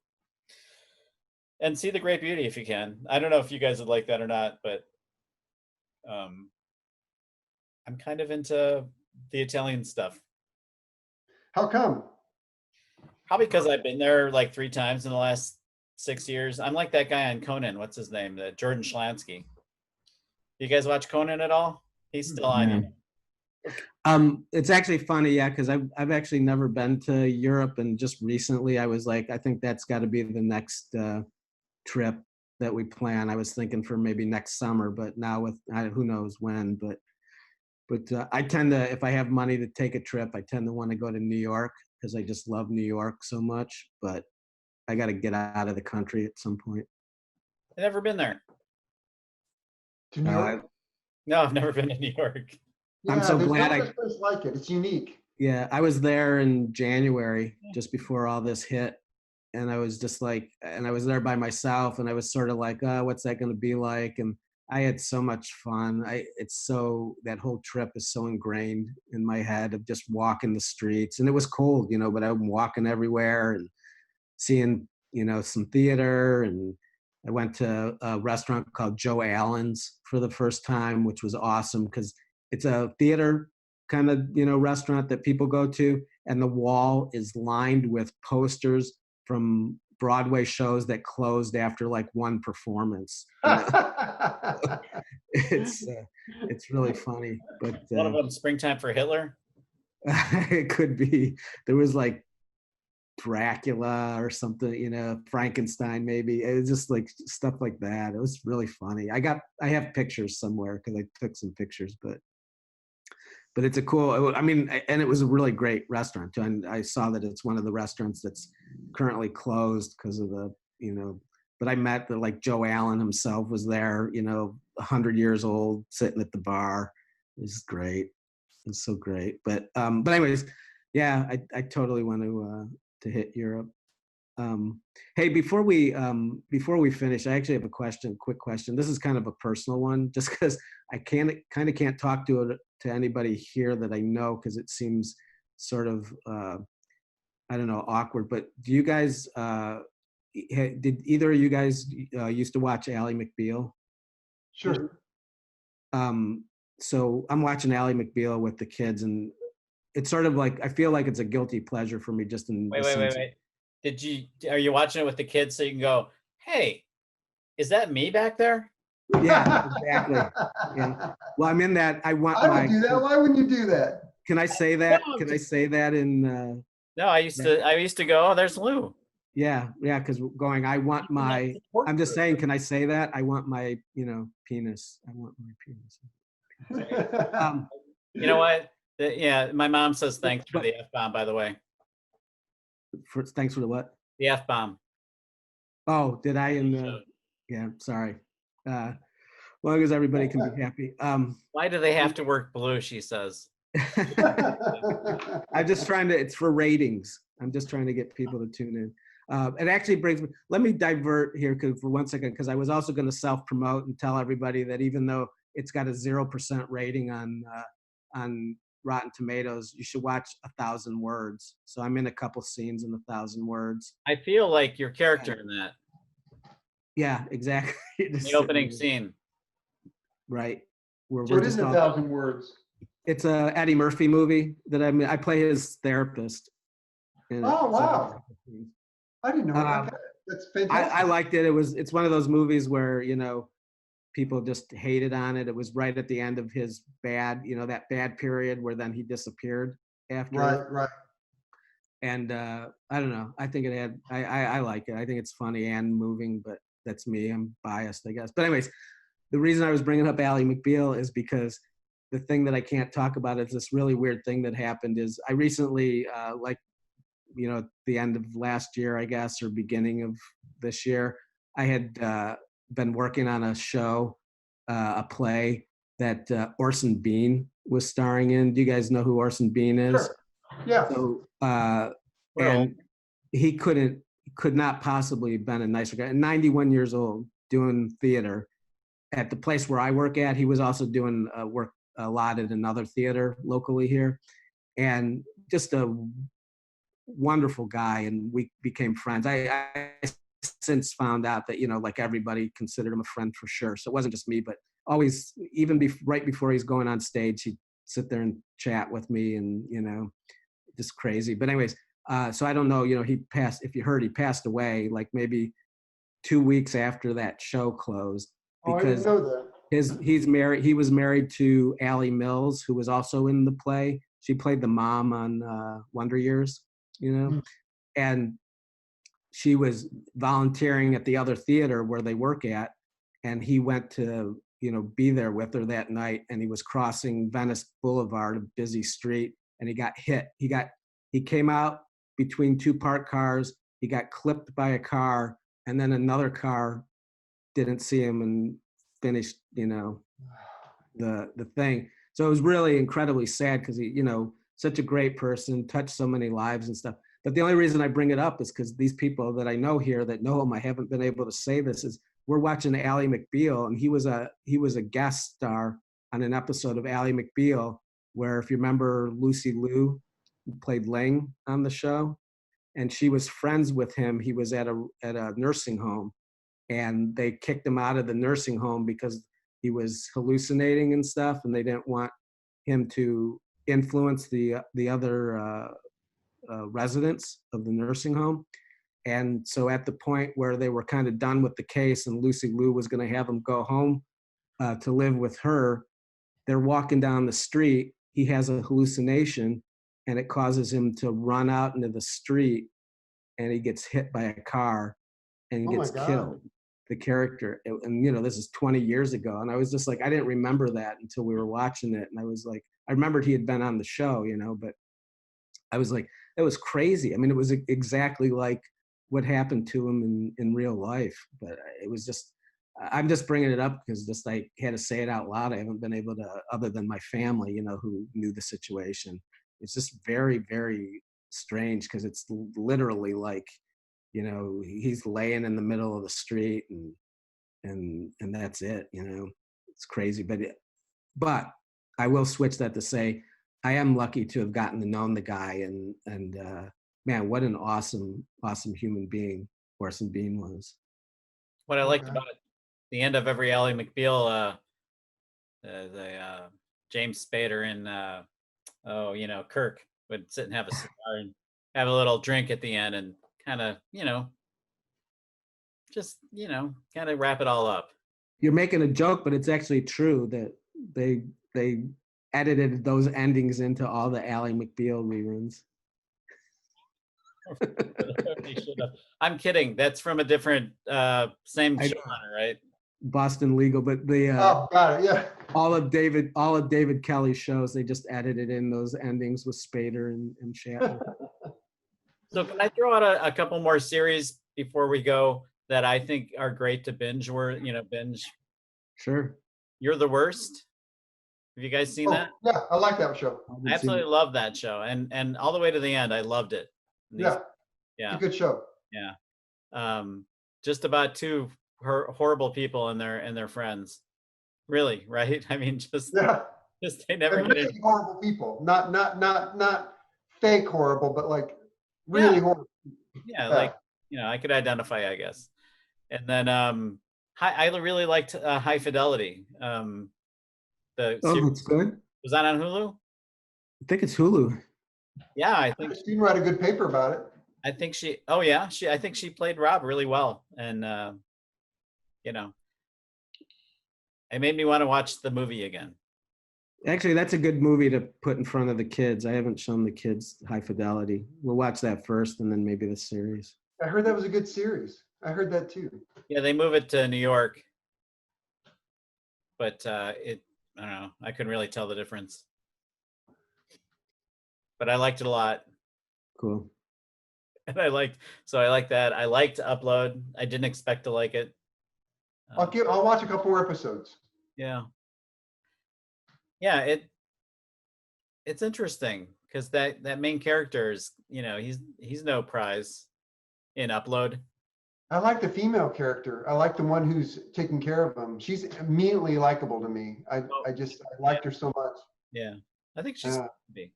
Speaker 3: And see The Great Beauty if you can. I don't know if you guys would like that or not, but I'm kind of into the Italian stuff.
Speaker 2: How come?
Speaker 3: Probably because I've been there like 3 times in the last 6 years. I'm like that guy on Conan. What's his name? Jordan Schlansky. You guys watch Conan at all? He's still on.
Speaker 1: Yeah. It's actually funny, yeah, because I've actually never been to Europe, and just recently I was like, I think that's got to be the next trip that we plan. I was thinking for maybe next summer, but now with who knows when. But I tend to, if I have money to take a trip, I tend to want to go to New York because I just love New York so much. But I got to get out of the country at some point.
Speaker 3: I've never been there.
Speaker 2: To New York?
Speaker 3: No, I've never been to New York.
Speaker 2: Yeah,
Speaker 1: I'm so
Speaker 2: there's
Speaker 1: glad
Speaker 2: no other place like it. It's unique.
Speaker 1: Yeah, I was there in January, just before all this hit. And I was just like, and I was there by myself, and I was sort of like, oh, what's that going to be like? And I had so much fun. That whole trip is so ingrained in my head of just walking the streets. And it was cold, but I'm walking everywhere and seeing, some theater. And I went to a restaurant called Joe Allen's for the first time, which was awesome because it's a theater kind of, restaurant that people go to. And the wall is lined with posters from Broadway shows that closed after like one performance. It's really funny, but
Speaker 3: One of them, Springtime for Hitler.
Speaker 1: it could be. There was like Dracula or something, Frankenstein maybe. It was just like stuff like that. It was really funny. I have pictures somewhere because I took some pictures, but it's a cool, and it was a really great restaurant too. And I saw that it's one of the restaurants that's currently closed because of but I met like Joe Allen himself was there, 100 years old, sitting at the bar. It was great. It was so great. But anyways, yeah, I totally want to hit Europe. Hey, before we finish, I actually have a quick question. This is kind of a personal one, just because I can't talk to anybody here that I know, because it seems sort of I don't know, awkward. But do you guys did either of you guys used to watch Ally McBeal?
Speaker 2: Sure.
Speaker 1: So I'm watching Ally McBeal with the kids, and it's sort of like I feel like it's a guilty pleasure for me, just in
Speaker 3: Wait. Are you watching it with the kids so you can go, hey, is that me back there?
Speaker 1: Yeah, exactly. Yeah. Well, I'm in that. I would
Speaker 2: do that. Why wouldn't you do that?
Speaker 1: Can I say that?
Speaker 3: No,
Speaker 1: Can I say that in?
Speaker 3: No, I used to go, oh, there's Lou.
Speaker 1: Yeah, because I want my. I'm just saying. Can I say that? I want my, penis. I want my penis.
Speaker 3: You know what? Yeah, my mom says thanks for the F-bomb, by the way.
Speaker 1: Thanks for the what?
Speaker 3: The F-bomb.
Speaker 1: Oh, did I? Yeah, sorry. As long as everybody can be happy.
Speaker 3: Why do they have to work blue, she says.
Speaker 1: I'm just trying to, it's for ratings. I'm just trying to get people to tune in. It actually brings me, let me divert here for 1 second, because I was also going to self-promote and tell everybody that even though it's got a 0% rating on Rotten Tomatoes, you should watch 1,000 Words. So I'm in a couple scenes in 1,000 Words.
Speaker 3: I feel like your character in that,
Speaker 1: Yeah, exactly.
Speaker 3: the opening scene.
Speaker 1: Right. Where
Speaker 2: So
Speaker 1: we're
Speaker 2: it is
Speaker 1: just
Speaker 2: a
Speaker 1: all,
Speaker 2: 1,000 words.
Speaker 1: it's a Eddie Murphy movie that I play his therapist. in it.
Speaker 2: Oh,
Speaker 1: So-
Speaker 2: wow. I didn't know.
Speaker 1: Um,
Speaker 2: Okay. That's fantastic.
Speaker 1: I liked it. It's one of those movies where, you know, people just hated on it. It was right at the end of his bad, you know, that bad period where then he disappeared after.
Speaker 2: Right, right.
Speaker 1: And I don't know. I think it had, I like it. I think it's funny and moving, but that's me. I'm biased, I guess. But anyways, the reason I was bringing up Ally McBeal is because the thing that I can't talk about is this really weird thing that happened is I recently, like, you know, at the end of last year, I guess, or beginning of this year, I had been working on a show, a play that Orson Bean was starring in. Do you guys know who Orson Bean is?
Speaker 2: Sure. Yeah.
Speaker 1: So,
Speaker 3: We're old.
Speaker 1: and he could not possibly have been a nicer guy. 91 years old, doing theater at the place where I work at. He was also doing work a lot at another theater locally here, and just a wonderful guy. And we became friends. I since found out that, you know, like everybody considered him a friend for sure. So it wasn't just me, but always, even right before he's going on stage, he'd sit there and chat with me, and, you know, just crazy. But anyways, so I don't know, you know, he passed, if you heard, he passed away like maybe 2 weeks after that show closed,
Speaker 2: Oh, I didn't
Speaker 1: because
Speaker 2: know that.
Speaker 1: he was married to Allie Mills, who was also in the play. She played the mom on Wonder Years, you know,
Speaker 2: Mm.
Speaker 1: and she was volunteering at the other theater where they work at, and he went to, you know, be there with her that night, and he was crossing Venice Boulevard, a busy street, and he got hit. He came out between two parked cars, he got clipped by a car, and then another car didn't see him and finished, you know, the thing. So it was really incredibly sad, because he, you know, such a great person, touched so many lives and stuff. But the only reason I bring it up is because these people that I know here that know him, I haven't been able to say this, is we're watching Ally McBeal, and he was a guest star on an episode of Ally McBeal, where, if you remember, Lucy Liu, who played Ling on the show, and she was friends with him. He was at a nursing home, and they kicked him out of the nursing home because he was hallucinating and stuff, and they didn't want him to influence the other residents of the nursing home. And so at the point where they were kind of done with the case, and Lucy Liu was going to have him go home to live with her, they're walking down the street. He has a hallucination, and it causes him to run out into the street, and he gets hit by a car, and he
Speaker 2: Oh my
Speaker 1: gets
Speaker 2: God.
Speaker 1: killed. The character, and, you know, this is 20 years ago, and I was just like, I didn't remember that until we were watching it, and I was like, I remembered he had been on the show, you know, but I was like, that was crazy. I mean, it was exactly like what happened to him in real life. But it was just, I'm just bringing it up because just I had to say it out loud. I haven't been able to, other than my family, you know, who knew the situation. It's just very, very strange, because it's literally like, you know, he's laying in the middle of the street, and that's it, you know. It's crazy. But I will switch that to say, I am lucky to have gotten to know the guy, and man, what an awesome human being Orson Bean was.
Speaker 3: What I liked
Speaker 2: Okay.
Speaker 3: about the end of every Ally McBeal, James Spader and you know, Kirk would sit and have a cigar and have a little drink at the end, and kind of, you know, just, you know, kind of wrap it all up.
Speaker 1: You're making a joke, but it's actually true that they edited those endings into all the Ally McBeal reruns.
Speaker 3: They should have. I'm kidding. That's from a different same
Speaker 1: I know.
Speaker 3: showrunner, right?
Speaker 1: Boston Legal, but the
Speaker 2: Oh, got it. Yeah.
Speaker 1: all of David Kelly's shows, they just edited in those endings with Spader and Shatner.
Speaker 3: So can I throw out a couple more series before we go that I think are great to binge? Binge.
Speaker 1: Sure.
Speaker 3: You're the Worst. Have you guys seen
Speaker 2: Oh,
Speaker 3: that?
Speaker 2: yeah, I like that show.
Speaker 1: haven't
Speaker 3: I
Speaker 1: seen
Speaker 3: absolutely
Speaker 1: it.
Speaker 3: love that show, and all the way to the end, I loved it. And
Speaker 2: Yeah,
Speaker 3: yeah,
Speaker 2: it's a good show.
Speaker 3: Yeah. Just about two horrible people and their friends. Really, right? I mean, just they never
Speaker 2: And
Speaker 3: get
Speaker 2: really
Speaker 3: in.
Speaker 2: horrible people, not fake horrible, but like
Speaker 3: Yeah,
Speaker 2: really horrible.
Speaker 3: yeah,
Speaker 2: Yeah.
Speaker 3: like I could identify, I guess. And then I really liked High Fidelity. The
Speaker 1: Oh,
Speaker 3: series
Speaker 1: it's good.
Speaker 3: was that on Hulu?
Speaker 1: I think it's Hulu.
Speaker 3: Yeah,
Speaker 2: I had a student write a good paper about it.
Speaker 3: I think she. Oh yeah, I think she played Rob really well, and you know, it made me want to watch the movie again.
Speaker 1: Actually, that's a good movie to put in front of the kids. I haven't shown the kids High Fidelity. We'll watch that first, and then maybe the series.
Speaker 2: I heard that was a good series. I heard that too.
Speaker 3: Yeah, they move it to New York, but I don't know. I couldn't really tell the difference, but I liked it a lot.
Speaker 1: Cool.
Speaker 3: And I liked that. I liked Upload. I didn't expect to like it.
Speaker 2: I'll watch a couple more episodes.
Speaker 3: Yeah. Yeah, it's interesting because that main character is, he's no prize in Upload.
Speaker 2: I like the female character. I like the one who's taking care of him. She's immediately likable to me. I liked her so much.
Speaker 3: Yeah. I think she's
Speaker 2: Yeah.
Speaker 3: be.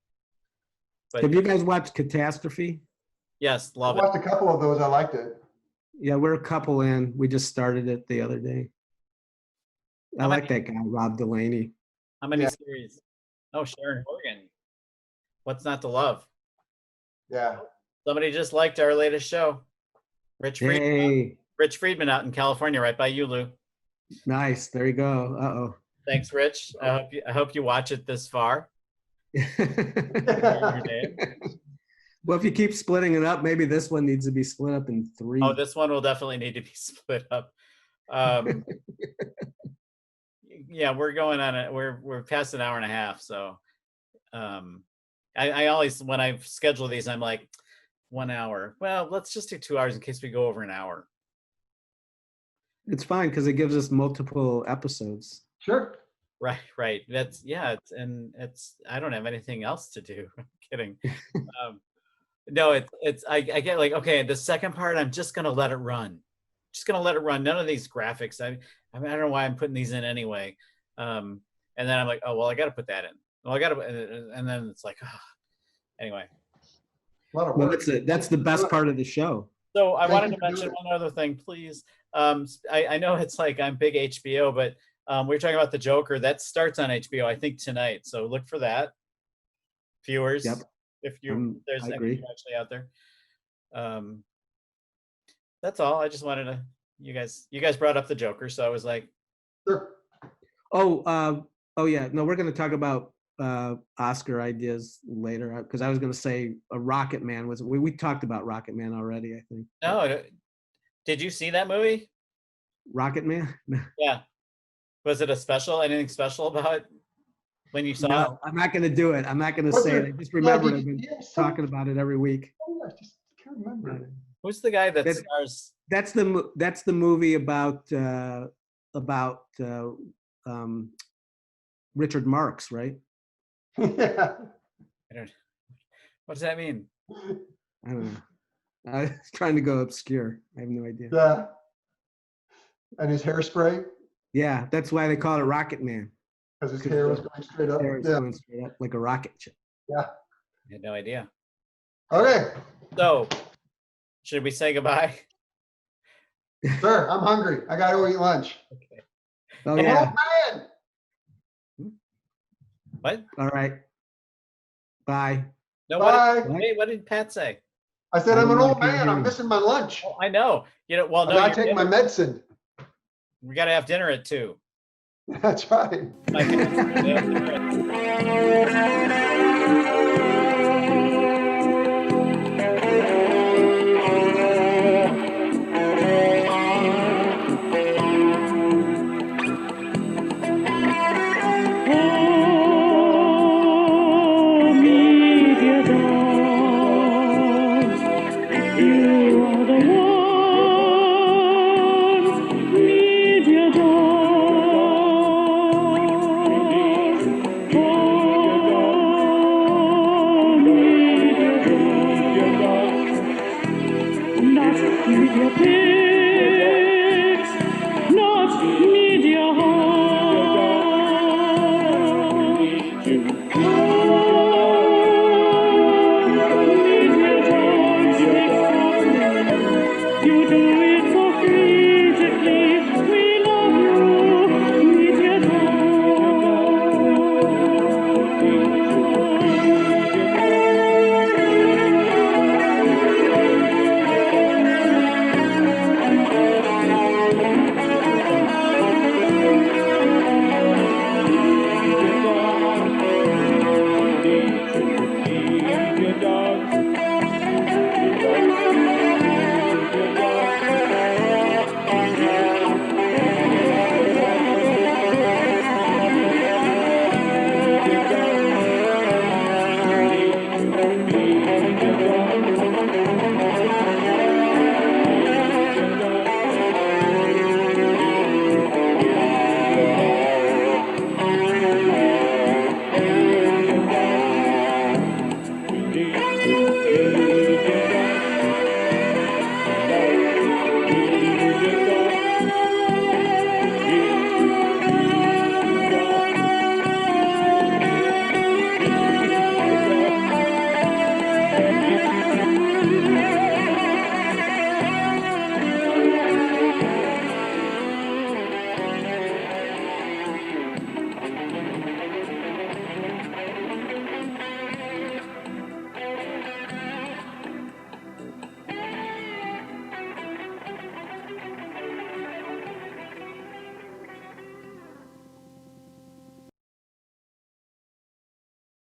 Speaker 3: But
Speaker 1: Have you guys watched Catastrophe?
Speaker 3: yes,
Speaker 2: I
Speaker 3: love it.
Speaker 2: watched a couple of those. I liked it.
Speaker 1: Yeah, we're a couple in. We just started it the other day. I
Speaker 3: How
Speaker 1: like
Speaker 3: many-
Speaker 1: that guy, Rob Delaney.
Speaker 3: How many
Speaker 2: Yeah.
Speaker 3: series? Oh, Sharon Horgan. What's not to love?
Speaker 2: Yeah.
Speaker 3: Somebody just liked our latest show. Rich Friedman out in California, right by you, Lou.
Speaker 1: Nice. There you go. Uh-oh.
Speaker 3: Thanks, Rich. I hope you watch it this far. Your name.
Speaker 1: Well, if you keep splitting it up, maybe this one needs to be split up in 3.
Speaker 3: Oh, this one will definitely need to be split up. Yeah, we're going on it. We're past an hour and a half. So I always, when I schedule these, I'm like 1 hour. Well, let's just do 2 hours in case we go over an hour.
Speaker 1: It's fine because it gives us multiple episodes.
Speaker 2: Sure.
Speaker 3: Right. That's I don't have anything else to do. I'm kidding. No, I get like, okay, the second part, I'm just gonna let it run. None of these graphics. I don't know why I'm putting these in anyway. And then I'm like, oh well, I got to put that in. Well, and then it's like, anyway.
Speaker 2: A lot of
Speaker 1: Well,
Speaker 2: work.
Speaker 1: that's the best part of the show.
Speaker 3: So I
Speaker 2: Thank
Speaker 3: wanted
Speaker 2: you
Speaker 3: to
Speaker 2: for
Speaker 3: mention
Speaker 2: doing
Speaker 3: one other thing, please. I know it's like I'm big HBO, but we were talking about the Joker. That starts on HBO, I think tonight. So look for that, viewers.
Speaker 1: Yep.
Speaker 3: If there's
Speaker 1: I
Speaker 3: any
Speaker 1: agree.
Speaker 3: actually out there. That's all. I just wanted to. You guys brought up the Joker, so I was like,
Speaker 2: Sure.
Speaker 1: Oh yeah. No, we're going to talk about Oscar ideas later because I was going to say a Rocket Man was. We talked about Rocket Man already, I think.
Speaker 3: no. Did you see that movie?
Speaker 1: Rocket Man?
Speaker 3: Yeah. Was it anything special about when you saw it?
Speaker 1: No, I'm not going to do it. I'm not going to
Speaker 2: What's
Speaker 1: say it.
Speaker 2: it?
Speaker 1: I just remembered
Speaker 2: Yeah,
Speaker 1: I've been
Speaker 2: yeah,
Speaker 1: talking about it every week.
Speaker 2: I just can't remember.
Speaker 3: Who's the guy that
Speaker 1: It's-
Speaker 3: stars?
Speaker 1: That's the movie about Richard Marx, right?
Speaker 2: Yeah.
Speaker 3: I don't. What does that mean?
Speaker 1: I don't know. I was trying to go obscure. I have no idea.
Speaker 2: Yeah. And his hairspray,
Speaker 1: Yeah, that's why they call it Rocket Man.
Speaker 2: because his hair was going straight up.
Speaker 1: Hair is
Speaker 2: Yeah.
Speaker 1: going straight up like a rocket ship.
Speaker 2: Yeah.
Speaker 3: I had no idea.
Speaker 2: Okay.
Speaker 3: So, should we say goodbye?
Speaker 2: Sure. I'm hungry. I got to go eat lunch.
Speaker 3: Okay.
Speaker 1: Oh
Speaker 2: Oh,
Speaker 1: yeah.
Speaker 2: man.
Speaker 3: What?
Speaker 1: All right. Bye.
Speaker 3: No.
Speaker 2: Bye.
Speaker 3: What did Pat say?
Speaker 2: I said,
Speaker 1: I
Speaker 2: I'm
Speaker 1: don't
Speaker 2: an
Speaker 1: know, I
Speaker 2: old
Speaker 1: can't
Speaker 2: man.
Speaker 1: hear
Speaker 2: I'm
Speaker 1: you.
Speaker 2: missing my lunch.
Speaker 3: Oh, I know. Well,
Speaker 2: I
Speaker 3: no.
Speaker 2: gotta take my medicine.
Speaker 3: We got to have dinner at 2.
Speaker 2: That's right.
Speaker 3: My parents are gonna have dinner at 2.
Speaker 4: Oh, Mediadawgs, you are the ones. Mediadawgs, oh. Media